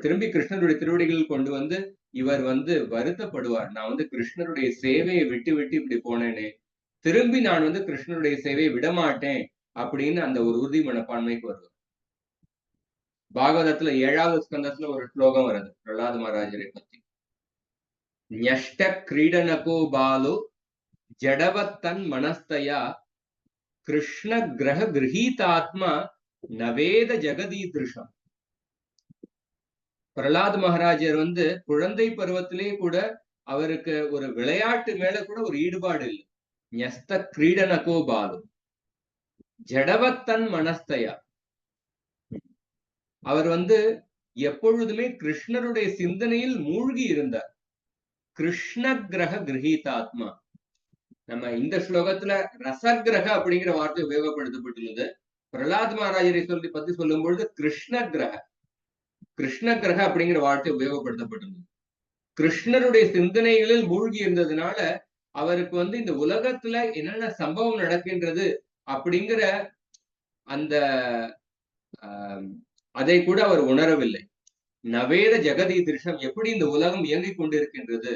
திரும்பி கிருஷ்ணருடைய திருவடிகளில் கொண்டு வந்து இவர் வந்து வருத்தப்படுவார். நான் வந்து கிருஷ்ணருடைய சேவையை விட்டு விட்டு இப்படி போனேனே, திரும்பி நான் வந்து கிருஷ்ணருடைய சேவையை விடமாட்டேன் அப்படின்னு அந்த ஒரு உறுதி மனப்பான்மைக்கு வருவார். பாகவதத்துல 7வது ஸ்கந்தத்துல ஒரு ஸ்லோகம் வருது பிரகலாத மகாராஜரை பத்தி. ஞஷ்ட கிரீடனகோ பாலோ ஜடவத்தன் மனஸ்தயா கிருஷ்ண கிரக கிரகீதாத்மா நவேத ஜெகதீதிருஷம். பிரகலாத் மகாராஜர் வந்து குழந்தை பருவத்திலே கூட அவருக்கு ஒரு விளையாட்டு மேல கூட ஒரு ஈடுபாடு இல்லை. ஞஸ்த கிரீடனகோ பாலு ஜடவத்தன் மனஸ்தயா. அவர் வந்து எப்பொழுதுமே கிருஷ்ணருடைய சிந்தனையில் மூழ்கி இருந்தார். கிருஷ்ண கிரக கிரகீதாத்மா. நம்ம இந்த ஸ்லோகத்துல ரசகிரக அப்படிங்கிற வார்த்தை உபயோகப்படுத்தப்பட்டுள்ளது. பிரகலாத் மகாராஜரை பத்தி சொல்லும் பொழுது கிருஷ்ண கிரக அப்படிங்கிற வார்த்தை உபயோகப்படுத்தப்பட்டுள்ளது. கிருஷ்ணருடைய சிந்தனைகளில் மூழ்கி இருந்ததுனால அவருக்கு வந்து இந்த உலகத்துல என்னென்ன சம்பவம் நடக்கின்றது அப்படிங்கிற அந்த அதை கூட அவர் உணரவில்லை. நவேத ஜெகதி திருஷம், எப்படி இந்த உலகம் இயங்கிக் கொண்டிருக்கின்றது,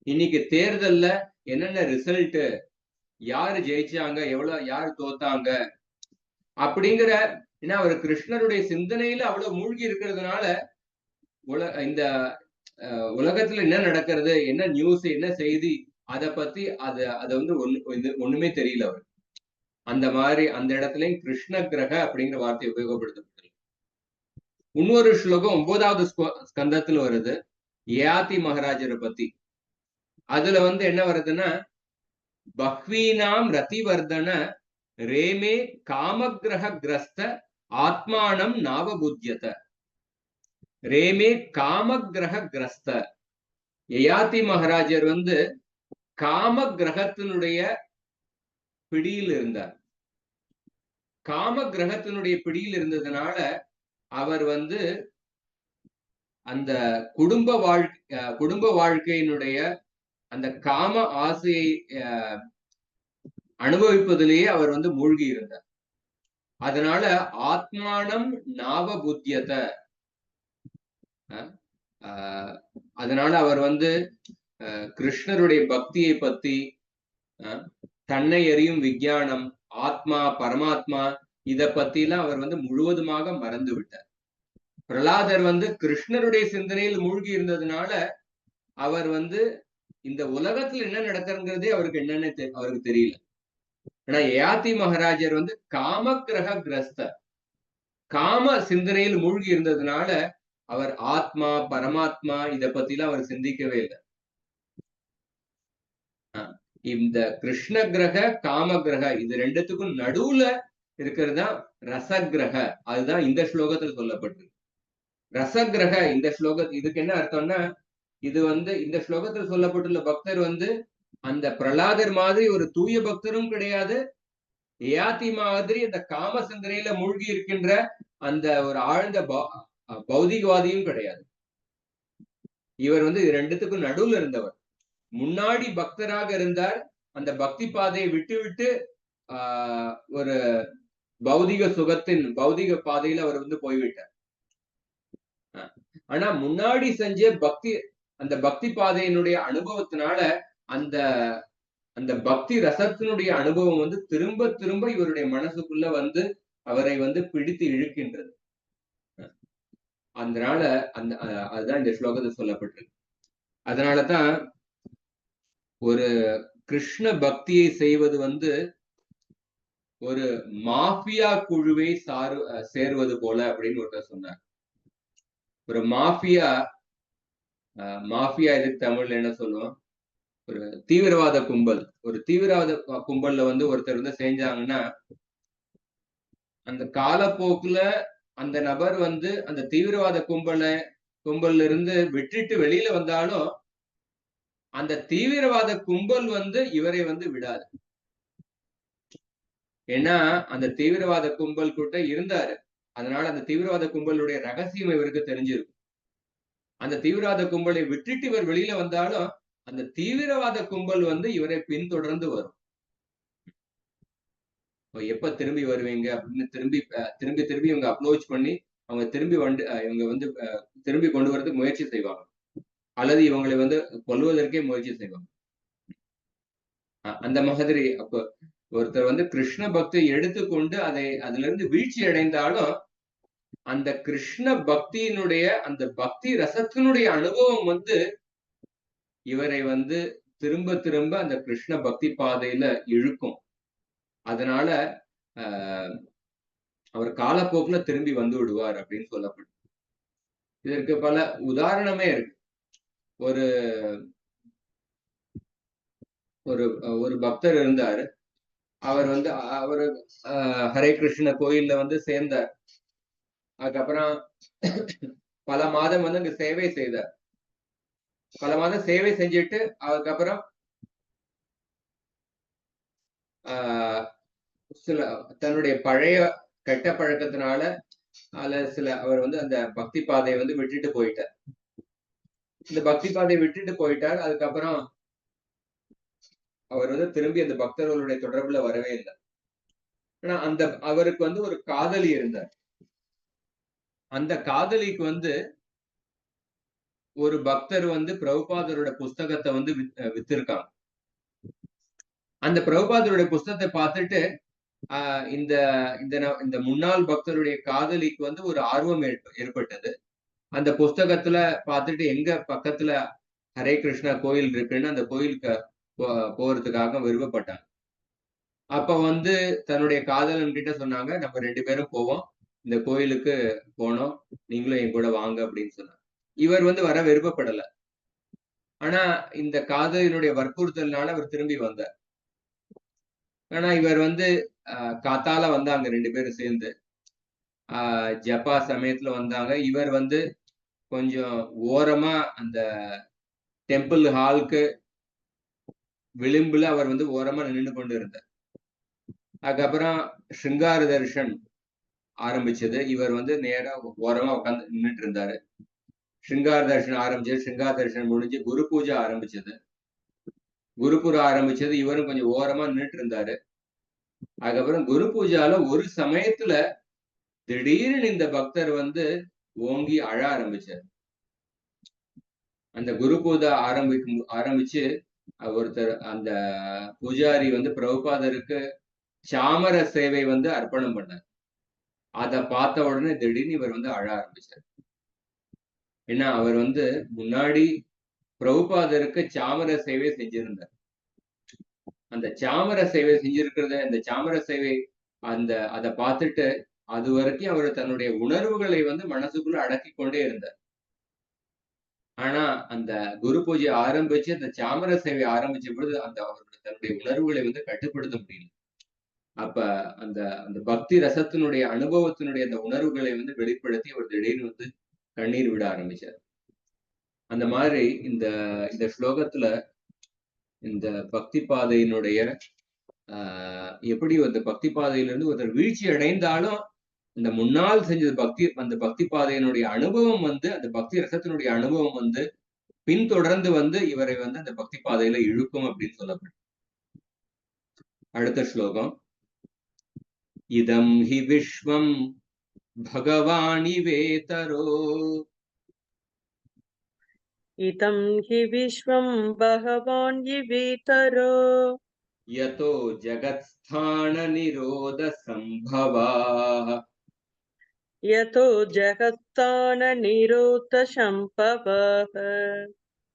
இன்னைக்கு தேர்தல்ல என்னென்ன ரிசல்ட், யாரு ஜெயிச்சாங்க, யாரு தோத்தாங்க அப்படிங்கிற, ஏன்னா அவர் கிருஷ்ணருடைய சிந்தனையில அவ்வளவு மூழ்கி இருக்கிறதுனால இந்த உலகத்துல என்ன நடக்கிறது, என்ன நியூஸ், என்ன செய்தி, அதை பத்தி அதை வந்து ஒண்ணுமே தெரியல அவர். அந்த மாதிரி அந்த இடத்துலயும் கிருஷ்ண கிரக அப்படிங்கிற வார்த்தை உபயோகப்படுத்தப்பட்டது. இன்னொரு ஸ்லோகம் 9வது ஸ்கந்தத்துல வருது யயாதி மகாராஜரை பத்தி. அதுல வந்து என்ன வருதுன்னா, பஹ்வீனாம் ரதிவர்தன ரேமே காமகிரக கிரஸ்த ஆத்மானம் நாவபுத்தியத. ரேமே காமகிரக கிரஸ்த. யயாதி மகாராஜர் வந்து காம கிரகத்தினுடைய பிடியில் இருந்தார். காம கிரகத்தினுடைய பிடியில் இருந்ததுனால அவர் வந்து அந்த குடும்ப வாழ்க்கையினுடைய அந்த காம ஆசையை அனுபவிப்பதிலேயே அவர் வந்து மூழ்கி இருந்தார். அதனால ஆத்மானம் நாவ புத்தியத. அதனால அவர் வந்து கிருஷ்ணருடைய பக்தியை பத்தி, தன்னை அறியும் விஞ்ஞானம், ஆத்மா பரமாத்மா, இத பத்தி எல்லாம் அவர் வந்து முழுவதுமாக மறந்து விட்டார். பிரகலாதர் வந்து கிருஷ்ணருடைய சிந்தனையில் மூழ்கி இருந்ததுனால அவர் வந்து இந்த உலகத்துல என்ன நடக்கிறதே அவருக்கு என்னன்னு அவருக்கு தெரியல. ஆனா யயாதி மகாராஜர் வந்து காமகிரக கிரஸ்த, காம சிந்தனையில் மூழ்கி இருந்ததுனால அவர் ஆத்மா பரமாத்மா இத பத்திலாம் அவர் சிந்திக்கவே இல்லை. இந்த கிருஷ்ண கிரக காம கிரக இது ரெண்டுத்துக்கும் நடுவுல இருக்கிறதா ரசகிரக. அதுதான் இந்த ஸ்லோகத்துல சொல்லப்பட்டிருக்கு. ரசகிரக இந்த ஸ்லோகத்துக்கு இதுக்கு என்ன அர்த்தம்னா, இது வந்து இந்த ஸ்லோகத்தில் சொல்லப்பட்டுள்ள பக்தர் வந்து அந்த பிரலாதர் மாதிரி ஒரு தூய பக்தரும் கிடையாது, யயாதி மாதிரி அந்த காமசங்கரையில மூழ்கி இருக்கின்ற அந்த ஒரு ஆழ்ந்த பௌதிகவாதியும் கிடையாது. இவர் வந்து ரெண்டுத்துக்கும் நடுவுல இருந்தவர். முன்னாடி பக்தராக இருந்தார், அந்த பக்தி பாதையை விட்டு விட்டு ஒரு பௌதிக சுகத்தின் பௌதிக பாதையில அவர் வந்து போய்விட்டார். ஆனா முன்னாடி செஞ்ச பக்தி, அந்த பக்தி பாதையினுடைய அனுபவத்தினால அந்த அந்த பக்தி ரசத்தினுடைய அனுபவம் வந்து திரும்ப திரும்ப இவருடைய மனசுக்குள்ள வந்து அவரை வந்து பிடித்து இழுக்கின்றது. அதனால அந்த அதுதான் இந்த ஸ்லோகத்தில் சொல்லப்பட்டிருக்கு. அதனாலதான் ஒரு கிருஷ்ண பக்தியை செய்வது வந்து ஒரு மாஃபியா குழுவை சேருவது போல அப்படின்னு ஒருத்தர் சொன்னார். ஒரு மாஃபியா இதுக்கு தமிழ்ல என்ன சொல்லுவோம், ஒரு தீவிரவாத கும்பல். ஒரு தீவிரவாத கும்பல்ல வந்து ஒருத்தர் வந்து செஞ்சாங்கன்னா அந்த காலப்போக்குல அந்த நபர் வந்து அந்த தீவிரவாத கும்பல்ல இருந்து விட்டுட்டு வெளியில வந்தாலும் அந்த தீவிரவாத கும்பல் வந்து இவரை வந்து விடாது. ஏன்னா அந்த தீவிரவாத கும்பல் கிட்ட இருந்தாரு, அதனால அந்த தீவிரவாத கும்பலுடைய ரகசியம் இவருக்கு தெரிஞ்சிருக்கும். அந்த தீவிரவாத கும்பலை விட்டுட்டு இவர் வெளியில வந்தாலும் அந்த தீவிரவாத கும்பல் வந்து இவரை பின்தொடர்ந்து வரும். எப்ப திரும்பி வருவீங்க அப்படின்னு திரும்பி திரும்பி இவங்க அப்ரோச் பண்ணி அவங்க இவங்க வந்து திரும்பி கொண்டு வரதுக்கு முயற்சி செய்வாங்க, அல்லது இவங்களை வந்து கொல்வதற்கே முயற்சி செய்வாங்க. அந்த மாதிரி அப்ப ஒருத்தர் வந்து கிருஷ்ண பக்தியை எடுத்துக்கொண்டு அதுல இருந்து வீழ்ச்சி அடைந்தாலும் அந்த கிருஷ்ண பக்தியினுடைய அந்த பக்தி ரசத்தினுடைய அனுபவம் வந்து இவரை வந்து திரும்ப திரும்ப அந்த கிருஷ்ண பக்தி பாதையில இழுக்கும். அதனால அவர் காலப்போக்குல திரும்பி வந்து விடுவார் அப்படின்னு சொல்லப்படும். இதற்கு பல உதாரணமே இருக்கு. ஒரு ஒரு ஒரு பக்தர் இருந்தாரு, அவர் வந்து அவரு ஹரே கிருஷ்ண கோயில்ல வந்து சேர்ந்தார். அதுக்கப்புறம் பல மாதம் வந்து அங்க சேவை செய்தார். பல மாதம் சேவை செஞ்சுட்டு அதுக்கப்புறம் சில தன்னுடைய பழைய கெட்ட பழக்கத்தினால அவர் வந்து அந்த பக்தி பாதையை வந்து விட்டுட்டு போயிட்டார். இந்த பக்தி பாதையை விட்டுட்டு போயிட்டார். அதுக்கப்புறம் அவர் வந்து திரும்பி அந்த பக்தர்களுடைய தொடர்புல வரவே இல்லை. ஆனா அவருக்கு வந்து ஒரு காதலி இருந்தார். அந்த காதலிக்கு வந்து ஒரு பக்தர் வந்து பிரபுபாதரோட புஸ்தகத்தை வந்து வித்திருக்காங்க. அந்த பிரபுபாதருடைய புஸ்தகத்தை பார்த்துட்டு இந்த இந்த முன்னாள் பக்தருடைய காதலிக்கு வந்து ஒரு ஆர்வம் ஏற்பட்டது. அந்த புஸ்தகத்துல பார்த்துட்டு எங்க பக்கத்துல ஹரே கிருஷ்ணா கோயில் இருக்குன்னு அந்த கோயிலுக்கு போறதுக்காக விருப்பப்பட்டாங்க. அப்ப வந்து தன்னுடைய காதலன் கிட்ட சொன்னாங்க, நம்ம 2 பேரும் போவோம், இந்த கோயிலுக்கு போனோம், நீங்களும் என் கூட வாங்க அப்படின்னு சொன்னாங்க. இவர் வந்து வர விருப்பப்படல. ஆனா இந்த காதலினுடைய வற்புறுத்தல்னால அவர் திரும்பி வந்தார். ஆனா இவர் வந்து காத்தால வந்தாங்க 2 பேரும் சேர்ந்து. ஜப்பா சமயத்துல வந்தாங்க. இவர் வந்து கொஞ்சம் ஓரமா அந்த டெம்பிள் ஹாலுக்கு விளிம்புல அவர் வந்து ஓரமா நின்று கொண்டு இருந்தார். அதுக்கப்புறம் ஸ்ருங்கார தர்ஷன் ஆரம்பிச்சது. இவர் வந்து நேரா ஓரமா உட்காந்து நின்றுட்டு இருந்தாரு. ஸ்ருங்கார தர்ஷன் ஆரம்பிச்சது, ஸ்ருங்கார தர்ஷன் முடிஞ்சு குரு பூஜை ஆரம்பிச்சது. குரு பூஜை ஆரம்பிச்சது, இவரும் கொஞ்சம் ஓரமா நின்றுட்டு இருந்தாரு. அதுக்கப்புறம் குரு பூஜால ஒரு சமயத்துல திடீர்னு இந்த பக்தர் வந்து ஓங்கி அழ ஆரம்பிச்சார். அந்த குரு பூஜை ஆரம்பிச்சு ஒருத்தர் அந்த பூஜாரி வந்து பிரபுபாதருக்கு சாமர சேவை வந்து அர்ப்பணம் பண்ணார். அதை பார்த்த உடனே திடீர்னு இவர் வந்து அழ ஆரம்பிச்சார். ஏன்னா அவர் வந்து முன்னாடி பிரபுபாதருக்கு சாமர சேவை செஞ்சிருந்தார். அந்த சாமர சேவை செஞ்சிருக்கிறத அந்த சாமர சேவை அதை பார்த்துட்டு அது வரைக்கும் அவர் தன்னுடைய உணர்வுகளை வந்து மனசுக்குள்ள அடக்கி கொண்டே இருந்தார். ஆனா அந்த குரு பூஜை ஆரம்பிச்சு அந்த சாமர சேவை ஆரம்பிச்ச பொழுது அவருடைய தன்னுடைய உணர்வுகளை வந்து கட்டுப்படுத்த முடியல. அப்ப அந்த அந்த பக்தி ரசத்தினுடைய அனுபவத்தினுடைய அந்த உணர்வுகளை வந்து வெளிப்படுத்தி அவர் திடீர்னு வந்து கண்ணீர் விட ஆரம்பிச்சார். அந்த மாதிரி இந்த இந்த ஸ்லோகத்துல இந்த பக்தி பாதையினுடைய எப்படி அந்த பக்தி பாதையிலிருந்து ஒருத்தர் வீழ்ச்சி அடைந்தாலும் இந்த முன்னால் செஞ்சது அந்த பக்தி பாதையினுடைய அனுபவம் அந்த பக்தி ரசத்தினுடைய அனுபவம் பின்தொடர்ந்து இவரை அந்த பக்தி பாதையில இழுக்கும் அப்படின்னு சொல்லப்படும். அடுத்த ஸ்லோகம். இதம் ஹி விஸ்வம் பகவானி வேதரோ இதம் ஹி விஸ்வம் பகவான் இவேதரோ யதோ ஜகத்ஸ்தான நிரோத சம்பவாः யதோ ஜகத்ஸ்தான நிரோத சம்பவः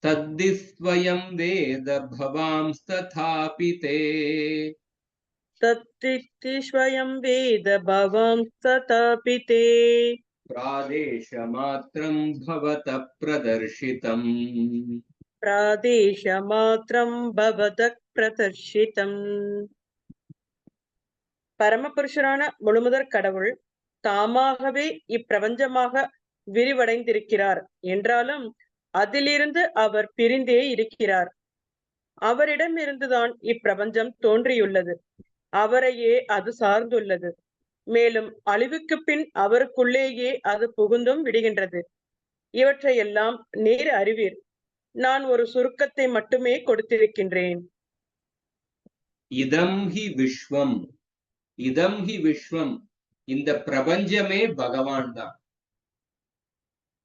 தத்தி ஸ்வயம் வேத பவாம்ஸ்ததாபி தே தத்தித்தி ஸ்வயம் வேத பவாம்ஸ்ததாபி தே பிராதேசமாத்ரம் பவத பிரதர்ஷிதம் பிராதேசமாத்ரம் பவதக் பிரதர்ஷிதம். பரமபுருஷரான முழுமுதற் கடவுள் தாமாகவே இப்பிரபஞ்சமாக விரிவடைந்திருக்கிறார் என்றாலும் அதிலிருந்து அவர் பிரிந்தே இருக்கிறார். அவரிடமிருந்துதான் இப்பிரபஞ்சம் தோன்றியுள்ளது. அவரையே அது சார்ந்துள்ளது. மேலும் அழிவுக்கு பின் அவருக்குள்ளேயே அது புகுந்தும் விடுகின்றது. இவற்றையெல்லாம் நீர் அறிவீர். நான் ஒரு சுருக்கத்தை மட்டுமே கொடுத்திருக்கின்றேன். இதம் ஹி விஸ்வம், இதம் ஹி விஸ்வம், இந்த பிரபஞ்சமே பகவான் தான்.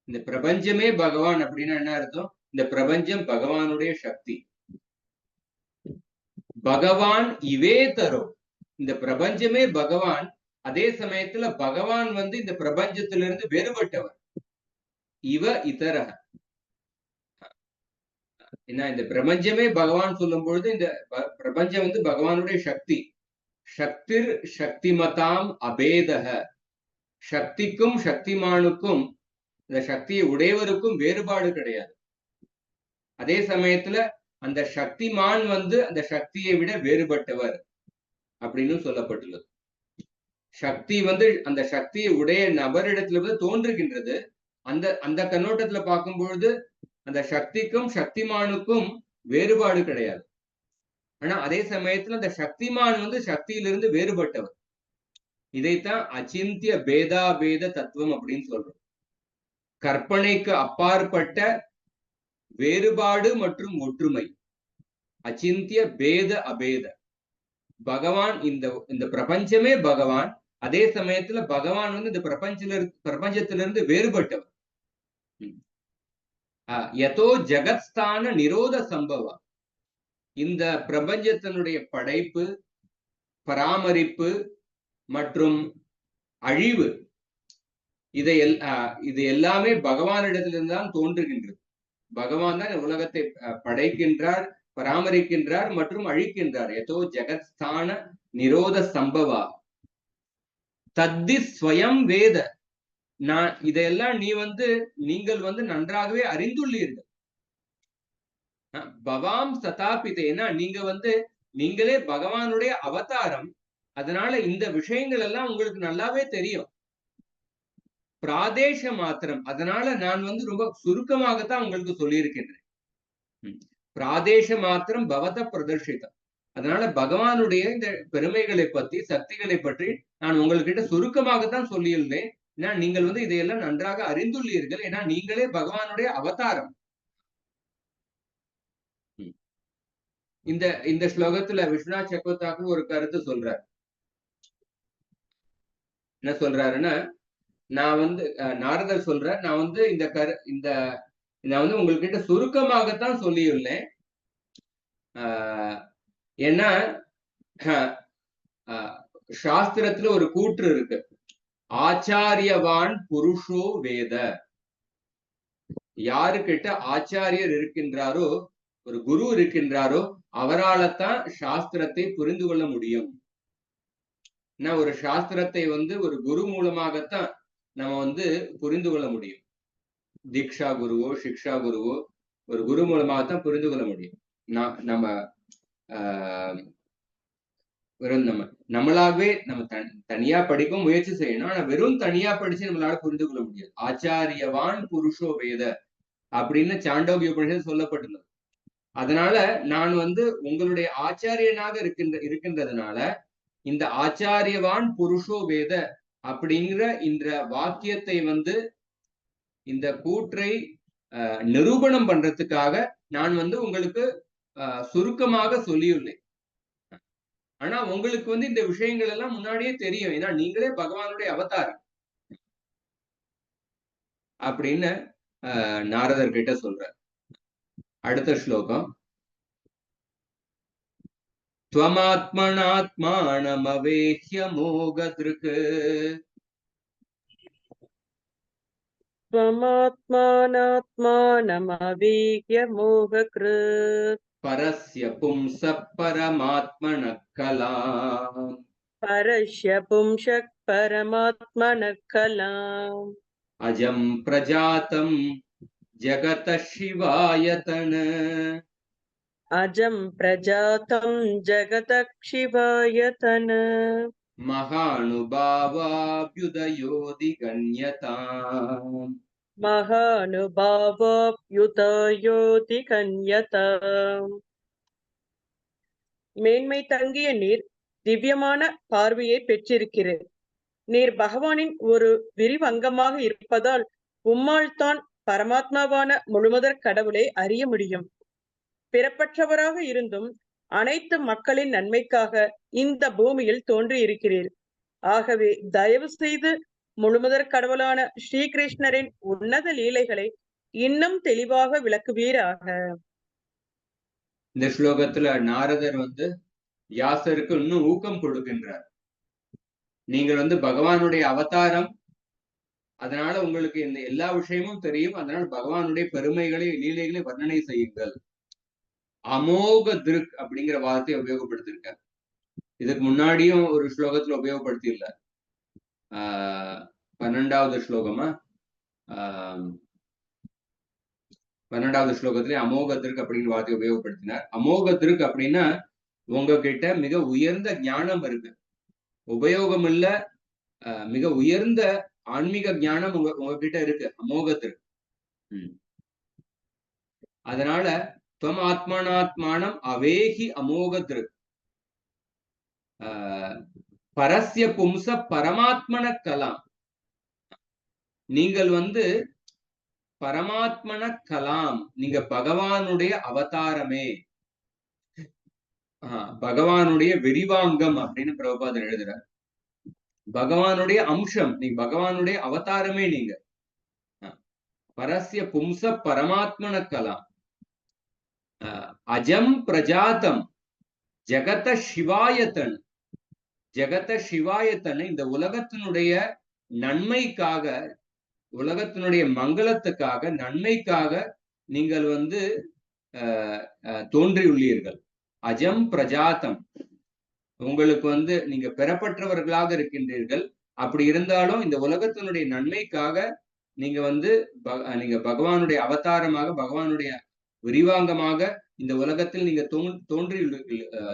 இந்த பிரபஞ்சமே பகவான் அப்படின்னா என்ன அர்த்தம்? இந்த பிரபஞ்சம் பகவானுடைய சக்தி. பகவான் இவே தரும், இந்த பிரபஞ்சமே பகவான். அதே சமயத்துல பகவான் இந்த பிரபஞ்சத்திலிருந்து வேறுபட்டவர். இவ இதர, என்ன இந்த பிரபஞ்சமே பகவான் சொல்லும் பொழுது இந்த பிரபஞ்சம் பகவானுடைய சக்தி. சக்திர் சக்திமதாம் அபேதக, சக்திக்கும் சக்திமானுக்கும் இந்த சக்தியை உடையவருக்கும் வேறுபாடு கிடையாது. அதே சமயத்துல அந்த சக்திமான் அந்த சக்தியை விட வேறுபட்டவர் அப்படின்னு சொல்லப்பட்டுள்ளது. சக்தி அந்த சக்தியை உடைய நபரிடத்துல தோன்றுகின்றது. அந்த கண்ணோட்டத்துல பார்க்கும் பொழுது அந்த சக்திக்கும் சக்திமானுக்கும் வேறுபாடு கிடையாது. ஆனா அதே சமயத்துல அந்த சக்திமான் சக்தியிலிருந்து வேறுபட்டவர். இதைத்தான் அச்சிந்திய பேதாபேத தத்துவம் அப்படின்னு சொல்றோம். கற்பனைக்கு அப்பாற்பட்ட வேறுபாடு மற்றும் ஒற்றுமை. அச்சிந்திய பேத அபேத. பகவான் இந்த பிரபஞ்சமே பகவான். அதே சமயத்துல பகவான் இந்த பிரபஞ்சத்திலிருந்து வேறுபட்டவர். யதோ ஜகத்ஸ்தான நிரோத சம்பவா, இந்த பிரபஞ்சத்தினுடைய படைப்பு, பராமரிப்பு மற்றும் அழிவு, இது எல்லாமே பகவானிடத்திலிருந்து தான் தோன்றுகின்றது. பகவான் தான் உலகத்தை படைக்கின்றார், பராமரிக்கின்றார் மற்றும் அழிக்கின்றார். யதோ ஜகத்ஸ்தான நிரோத சம்பவா தத்தி ஸ்வயம் வேத. நான் இதையெல்லாம் நீங்கள் நன்றாகவே அறிந்துள்ளீர்கள். பவாம் சதாபிதேனா, நீங்களே பகவானுடைய அவதாரம். அதனால இந்த விஷயங்கள் எல்லாம் உங்களுக்கு நல்லாவே தெரியும். பிராதேச மாத்திரம், அதனால நான் ரொம்ப சுருக்கமாகத்தான் உங்களுக்கு சொல்லியிருக்கின்றேன். பிராதேச மாத்திரம் பவத பிரதர்ஷிதம். அதனால பகவானுடைய இந்த பெருமைகளை பற்றி, சக்திகளை பற்றி நான் உங்கள்கிட்ட சுருக்கமாகத்தான் சொல்லியிருந்தேன். ஏன்னா நீங்கள் இதையெல்லாம் நன்றாக அறிந்துள்ளீர்கள். ஏன்னா நீங்களே பகவானுடைய அவதாரம். இந்த ஸ்லோகத்துல விஸ்வநாத் சக்கரவர்த்தி ஒரு கருத்து சொல்றார். என்ன சொல்றாருன்னா, நான் நாரதர் சொல்ற, நான் நான் உங்ககிட்ட சுருக்கமாகத்தான் சொல்லியுள்ளேன். ஏன்னா சாஸ்திரத்துல ஒரு கூற்று இருக்கு, ஆச்சாரியவான் புருஷோ வேத. யாருக்கிட்ட ஆச்சாரியர் இருக்கின்றாரோ, ஒரு குரு இருக்கின்றாரோ, அவரால்தான் சாஸ்திரத்தை புரிந்து கொள்ள முடியும். ஒரு சாஸ்திரத்தை ஒரு குரு மூலமாகத்தான் நம்ம புரிந்து கொள்ள முடியும். தீக்ஷா குருவோ சிக்ஷா குருவோ ஒரு குரு மூலமாகத்தான் புரிந்து கொள்ள முடியும். நம்ம வெறும் நம்மளாகவே நம்ம தனியா படிக்கும் முயற்சி செய்யணும். ஆனா வெறும் தனியா படிச்சு நம்மளால புரிந்து கொள்ள முடியாது. ஆச்சாரியவான் புருஷோ வேத, அப்படின்னு சாண்டோக்கிய உபனிஷத்து சொல்லப்பட்டுள்ளது. அதனால நான் வந்து உங்களுடைய ஆச்சாரியனாக இருக்கின்றதுனால இந்த ஆச்சாரியவான் புருஷோ வேத அப்படிங்கிற இந்த வாக்கியத்தை வந்து இந்த கூற்றை நிரூபணம் பண்றதுக்காக நான் வந்து உங்களுக்கு சுருக்கமாக சொல்லியுள்ளேன். ஆனா உங்களுக்கு வந்து இந்த விஷயங்கள் எல்லாம் முன்னாடியே தெரியும், ஏன்னா நீங்களே பகவானுடைய அவதாரம் அப்படின்னு நாரதர் கிட்ட சொல்றார். அடுத்த ஸ்லோகம். त्वमात्मनात्मानमवेह्य मोगदृक् त्वमात्मानात्मानमवेह्य मोहकृत् परस्य पुंसः परमात्मनः कलाम् परस्य पुंसः परमात्मनः कलाम् अजं प्रजातं जगतः शिवायतन अजं प्रजातं जगतः शिवायतन महानुभावाभ्युदयोदिगण्यताम् महानुभावाभ्युदयोदिगण्यताम्. மேன்மை தங்கிய நீர் திவ்யமான பார்வையை பெற்றிருக்கிறது. நீர் பகவானின் ஒரு விரிவங்கமாக இருப்பதால் உம்மால் தான் பரமாத்மாவான முழுமுதற் கடவுளை அறிய முடியும். பிறப்பற்றவராக இருந்தும் அனைத்து மக்களின் நன்மைக்காக இந்த பூமியில் தோன்றி இருக்கிறீர். ஆகவே தயவு செய்து முழுமுதற் கடவுளான ஸ்ரீகிருஷ்ணரின் உன்னத லீலைகளை இன்னும் தெளிவாக விளக்குவீராக. இந்த ஸ்லோகத்துல நாரதர் வந்து வியாசருக்கு இன்னும் ஊக்கம் கொடுக்கின்றார். நீங்கள் வந்து பகவானுடைய அவதாரம், அதனால உங்களுக்கு இந்த எல்லா விஷயமும் தெரியும், அதனால பகவானுடைய பெருமைகளை லீலைகளை வர்ணனை செய்யுங்கள். அமோக திருக் அப்படிங்கிற வார்த்தையை உபயோகப்படுத்திருக்கார். இதுக்கு முன்னாடியும் ஒரு ஸ்லோகத்துல உபயோகப்படுத்தி இல்ல. 12வது ஸ்லோகமா 12வது ஸ்லோகத்திலே அமோக திருக் அப்படிங்கிற வார்த்தையை உபயோகப்படுத்தினார். அமோக திருக் அப்படின்னா உங்ககிட்ட மிக உயர்ந்த ஞானம் இருக்கு, உபயோகம் இல்ல, மிக உயர்ந்த ஆன்மீக ஞானம் உங்ககிட்ட இருக்கு, அமோகத்திற்கு. அதனால துவம் ஆத்மானாத்மானம் அவேகி அமோகத்திற்கு பரஸ்ய பும்ச பரமாத்மன கலாம். நீங்கள் வந்து பரமாத்மன கலாம், நீங்க பகவானுடைய அவதாரமே, பகவானுடைய விரிவாங்கம் அப்படின்னு பிரபுபாதர் எழுதுறார். பகவானுடைய அம்சம், நீங்க பகவானுடைய அவதாரமே நீங்க. பரஸ்ய பும்ச பரமாத்மன கலாம் அஜம் பிரஜாதம் ஜெகத சிவாயத்தன். ஜெகத சிவாயத்தன் இந்த உலகத்தினுடைய நன்மைக்காக, உலகத்தினுடைய மங்களத்துக்காக, நன்மைக்காக நீங்கள் வந்து தோன்றியுள்ளீர்கள். அஜம் பிரஜாதம், உங்களுக்கு வந்து நீங்க பெறப்பட்டவர்களாக இருக்கின்றீர்கள். அப்படி இருந்தாலும் இந்த உலகத்தினுடைய நன்மைக்காக நீங்க வந்து நீங்க பகவானுடைய அவதாரமாக, பகவானுடைய விரிவாங்கமாக இந்த உலகத்தில் நீங்க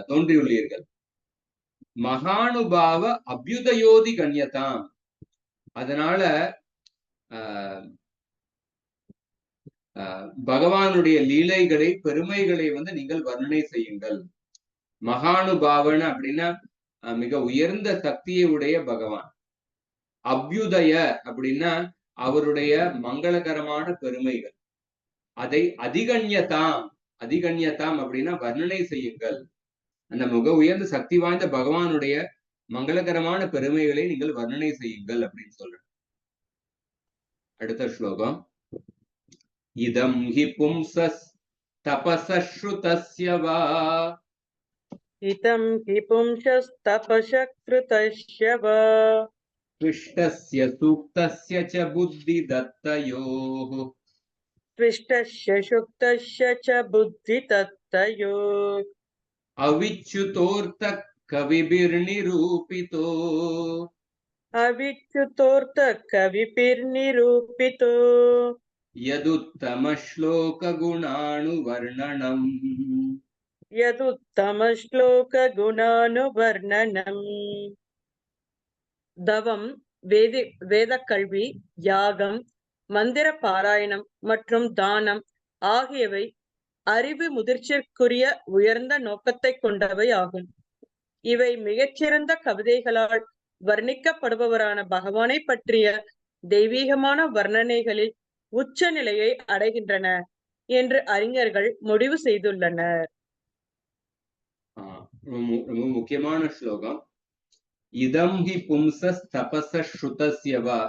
தோன்றியுள்ளீர்கள். மகானுபாவ அபியுதயோதி கண்யதாம். அதனால பகவானுடைய லீலைகளை, பெருமைகளை வந்து நீங்கள் வர்ணனை செய்யுங்கள். மகானுபாவன அப்படின்னா மிக உயர்ந்த சக்தியை உடைய பகவான். அபியுதய அப்படின்னா அவருடைய மங்களகரமான பெருமைகள். அதை அதிகண்யதாம், அதிகண்யதாம் அப்படின்னா வர்ணனை செய்யுங்கள். அந்த மிக உயர்ந்த சக்தி வாய்ந்த பகவானுடைய மங்களகரமான பெருமைகளை நீங்கள் வர்ணனை செய்யுங்கள் அப்படின்னு சொல்ற. அடுத்த ஸ்லோகம். இதம் ஹி பும்சஸ் தபசஸ்ருதஸ்ய வா இதம் ஹி பும்சஸ் தபசக்ருதஸ்ய வா த்விஷ்டஸ்ய சூக்தஸ்ய ச புத்தி தத்தயோஹ த்விஷ்டஸ்ய சுக்தஸ்ய ச புத்தி தத்தயோஹ அவிச்சுதோர்த்த கவிபிர்நிரூபிதோ அவிச்சுதோர்த்த கவிபிர்நிரூபிதோ யதுத்தம ஸ்லோக குணானுவர்ணனம் யதுத்தம ஸ்லோக குணானுவர்ணனம். தவம், வேத கல்வி, யாகம், மந்திர பாராயணம் மற்றும் தானம் ஆகியவை அறிவு முதிர்ச்சிக்குரிய உயர்ந்த நோக்கத்தை கொண்டவை ஆகும். இவை மிகச்சிறந்த கவிதைகளால் வர்ணிக்கப்படுபவரான பகவானை பற்றிய தெய்வீகமான வர்ணனைகளில் உச்ச நிலையை அடைகின்றன என்று அறிஞர்கள் முடிவு செய்துள்ளனர். ரொம்ப முக்கியமான ஸ்லோகம். இதம் ஹி பும்சஸ் தபஸ ஸ்ருதஸ்ய வா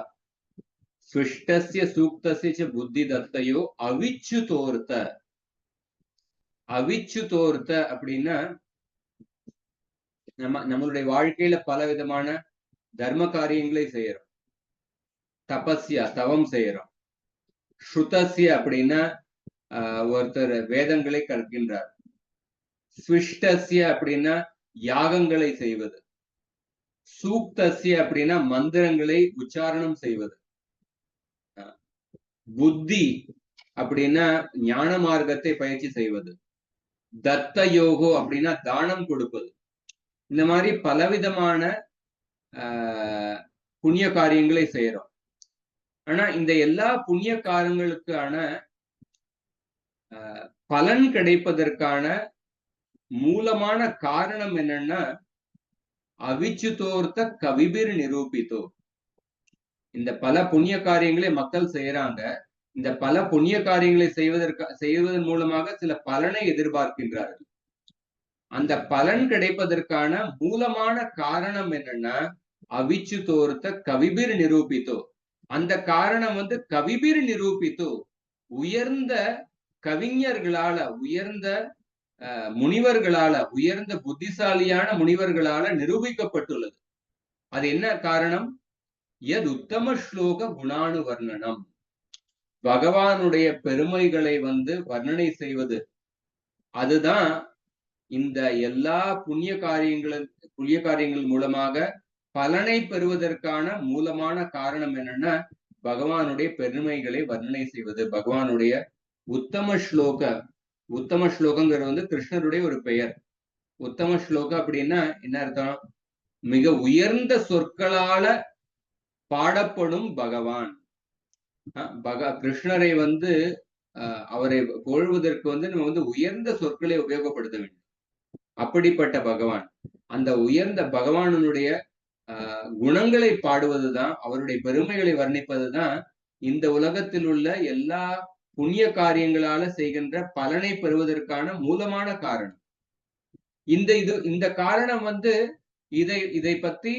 ஸ்விஷ்டஸ்ய சூக்தஸ்ய ச புத்தி தத்தையோ அவிச்சுதோர்த்த. அவிச்சுதோர்த்த அப்படின்னா நம்மளுடைய வாழ்க்கையில பல விதமான தர்ம காரியங்களை செய்யறோம். தபஸ்யா தவம் செய்யறோம். ஸ்ருதஸ்ய அப்படின்னா ஒருத்தர் வேதங்களை கற்கின்றார். ஸ்விஷ்டஸ்ய அப்படின்னா யாகங்களை செய்வது. சூக்தஸ்ய அப்படின்னா மந்திரங்களை உச்சாரணம் செய்வது. புத்தி அப்படின்னா ஞான மார்க்கத்தை பயிற்சி செய்வது. தத்த யோகோ அப்படின்னா தானம் கொடுப்பது. இந்த மாதிரி பலவிதமான புண்ணிய காரியங்களை செய்யறோம். ஆனா இந்த எல்லா புண்ணிய காரியங்களுக்கான பலன் கிடைப்பதற்கான மூலமான காரணம் என்னன்னா அவிச்சுதோர்த்த கவிபிர் நிரூபித்தோ. இந்த பல புண்ணிய காரியங்களை மக்கள் செய்யறாங்க. இந்த பல புண்ணிய காரியங்களை செய்வதன் மூலமாக சில பலனை எதிர்பார்க்கின்றார்கள். அந்த பலன் கிடைப்பதற்கான மூலமான காரணம் என்னன்னா அவிச்சுதோர்த்த கவிபிர் நிரூபித்தோ. அந்த காரணம் கவிபிர் நிரூபித்தோ, உயர்ந்த கவிஞர்களால, உயர்ந்த முனிவர்களால, உயர்ந்த புத்திசாலியான முனிவர்களால நிரூபிக்கப்பட்டுள்ளது. அது என்ன காரணம்? எது உத்தம ஸ்லோக குணானு வர்ணனம். பகவானுடைய பெருமைகளை வர்ணனை செய்வது. அதுதான் இந்த எல்லா புண்ணிய காரியங்கள் மூலமாக பலனை பெறுவதற்கான மூலமான காரணம் என்னன்னா பகவானுடைய பெருமைகளை வர்ணனை செய்வது. பகவானுடைய உத்தம ஸ்லோகங்கிறது கிருஷ்ணருடைய ஒரு பெயர். உத்தம ஸ்லோக அப்படின்னா என்ன அர்த்தம்? மிக உயர்ந்த சொற்களால பாடப்படும் பகவான். கிருஷ்ணரை அவரை புகழ்வதற்கு நம்ம உயர்ந்த சொற்களை உபயோகப்படுத்த வேண்டும். அப்படிப்பட்ட பகவான், அந்த உயர்ந்த பகவானுடைய குணங்களை பாடுவதுதான், அவருடைய பெருமைகளை வர்ணிப்பதுதான் இந்த உலகத்தில் உள்ள எல்லா புண்ணிய காரியங்களால செய்கின்ற பலனை பெறுவதற்கான மூலமான காரணம். இந்த காரணம் இதை பத்தி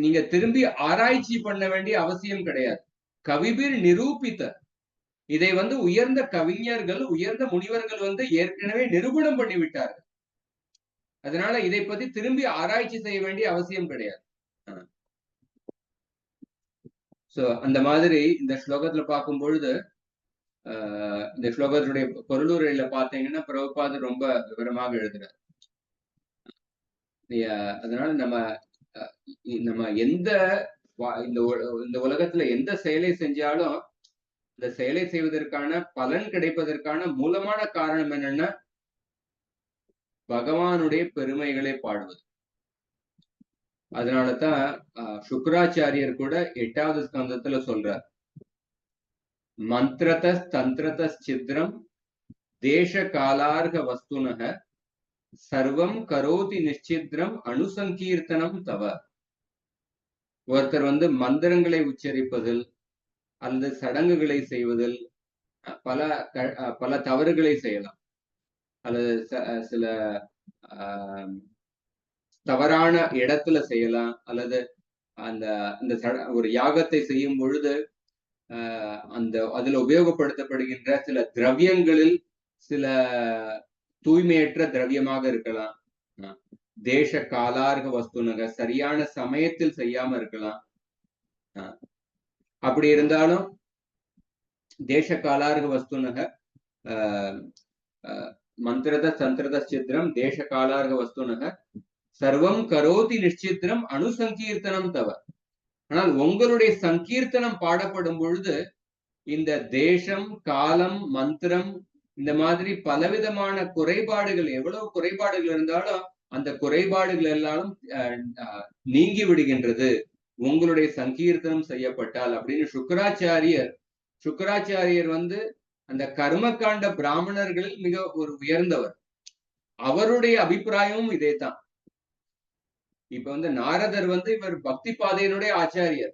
நீங்க திரும்பி ஆராய்ச்சி பண்ண வேண்டிய அவசியம் கிடையாது. கவிபிர் நிரூபித்த. இதை உயர்ந்த கவிஞர்கள், உயர்ந்த முனிவர்கள் ஏற்கனவே நிரூபணம் பண்ணிவிட்டார்கள். அதனால இதை பத்தி திரும்பி ஆராய்ச்சி செய்ய வேண்டிய அவசியம் கிடையாது. சோ அந்த மாதிரி இந்த ஸ்லோகத்துல பார்க்கும் பொழுது இந்த ஸ்லோகத்துடைய பொருளுரையில பாத்தீங்கன்னா பிரபுபாதர் ரொம்ப விவரமாக எழுதுறார். அதனால நம்ம இந்த உலகத்துல எந்த செயலை செஞ்சாலும் இந்த செயலை செய்வதற்கான பலன் கிடைப்பதற்கான மூலமான காரணம் என்னன்னா பகவானுடைய பெருமைகளை பாடுவது. அதனாலதான் சுக்கராச்சாரியர் கூட 8வது ஸ்கந்தத்துல சொல்றார், மந்திரத தந்திரத சித்ரம் தேச காலார்க வஸ்துனக சர்வம் கரோதி நிச்சித்ரம் அணுசங்கீர்த்தனம் தவ. ஒருத்தர் மந்திரங்களை உச்சரிப்பதில் அல்லது சடங்குகளை செய்வதில் பல தவறுகளை செய்யலாம், அல்லது சில தவறான இடத்துல செய்யலாம், அல்லது ஒரு யாகத்தை செய்யும் பொழுது அதுல உபயோகப்படுத்தப்படுகின்ற சில திரவியங்களில் சில தூய்மையற்ற திரவியமாக இருக்கலாம். தேச காலார்க வஸ்துனக சரியான சமயத்தில் செய்யாம இருக்கலாம். அப்படி இருந்தாலும் தேச காலார்க வஸ்துனக மந்திரத தந்திரத சித்திரம் தேச காலார்க வஸ்துனக சர்வம் கரோதி நிச்சித்திரம் அணுசங்கீர்த்தனம் தவ. ஆனால் உங்களுடைய சங்கீர்த்தனம் பாடப்படும் பொழுது இந்த தேசம், காலம், மந்திரம், இந்த மாதிரி பலவிதமான குறைபாடுகள், எவ்வளவு குறைபாடுகள் இருந்தாலும் அந்த குறைபாடுகள் எல்லாம் நீங்கி விடுகின்றது உங்களுடைய சங்கீர்த்தனம் செய்யப்பட்டால் அப்படின்னு சுக்கராச்சாரியர் சுக்கராச்சாரியர் வந்து அந்த கர்மகாண்ட பிராமணர்களில் மிக ஒரு உயர்ந்தவர். அவருடைய அபிப்பிராயமும் இதே தான். இப்ப வந்து நாரதர் வந்து இவர் பக்தி பாதையினுடைய ஆச்சாரியர்.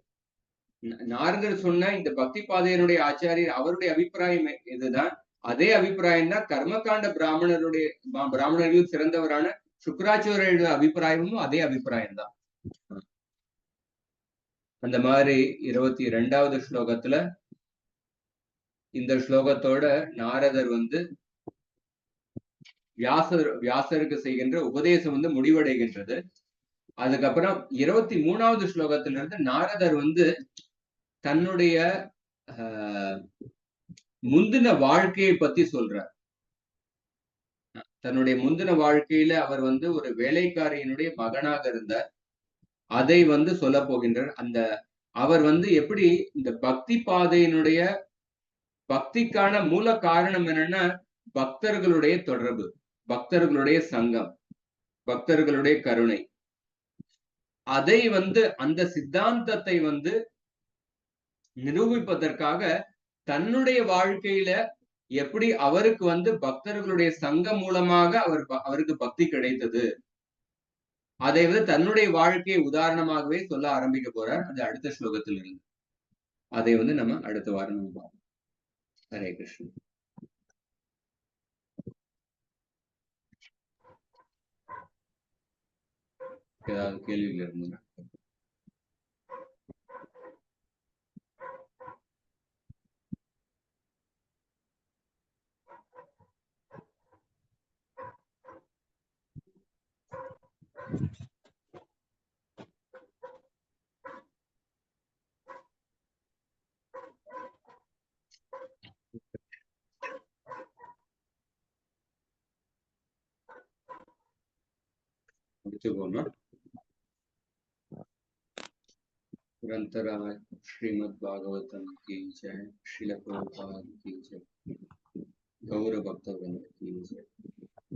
நாரதர் சொன்ன இந்த பக்தி பாதையினுடைய ஆச்சாரியர் அவருடைய அபிப்பிராயம் இதுதான். அதே அபிப்பிராயம் தான் கர்மகாண்ட பிராமணர்கள் சிறந்தவரான சுக்கராச்சாரியோட அபிப்பிராயமும் அதே அபிப்பிராயம் தான். அந்த மாதிரி 22வது ஸ்லோகத்துல இந்த ஸ்லோகத்தோட நாரதர் வந்து வியாசருக்கு செய்கின்ற உபதேசம் வந்து முடிவடைகின்றது. அதுக்கப்புறம் 23வது ஸ்லோகத்திலிருந்து நாரதர் வந்து தன்னுடைய முந்தின வாழ்க்கையை பத்தி சொல்றார். தன்னுடைய முந்தின வாழ்க்கையில அவர் வந்து ஒரு வேலைக்காரியினுடைய மகனாக இருந்தார். அதை வந்து சொல்ல போகின்றார். அவர் வந்து எப்படி இந்த பக்தி பாதையினுடைய பக்திக்கான மூல காரணம் என்னன்னா பக்தர்களுடைய தொடர்பு, பக்தர்களுடைய சங்கம், பக்தர்களுடைய கருணை. அதை வந்து அந்த சித்தாந்தத்தை வந்து நிரூபிப்பதற்காக தன்னுடைய வாழ்க்கையில எப்படி அவருக்கு வந்து பக்தர்களுடைய சங்கம் மூலமாக அவருக்கு பக்தி கிடைத்தது, அதை வந்து தன்னுடைய வாழ்க்கையை உதாரணமாகவே சொல்ல ஆரம்பிக்க போறார். அது அடுத்த ஸ்லோகத்தில் இருந்து. அதை வந்து நம்ம அடுத்த வாரம் நம்ம பார்ப்போம். ஹரே கிருஷ்ணன். ஏதாவது கேள்விகள் இருந்தா முடிச்சுக்கோமா. ग्रंथराज श्रीमद् भागवतम की जय, श्रील प्रभुपाद की जय, गौर भक्तवृंद की जय।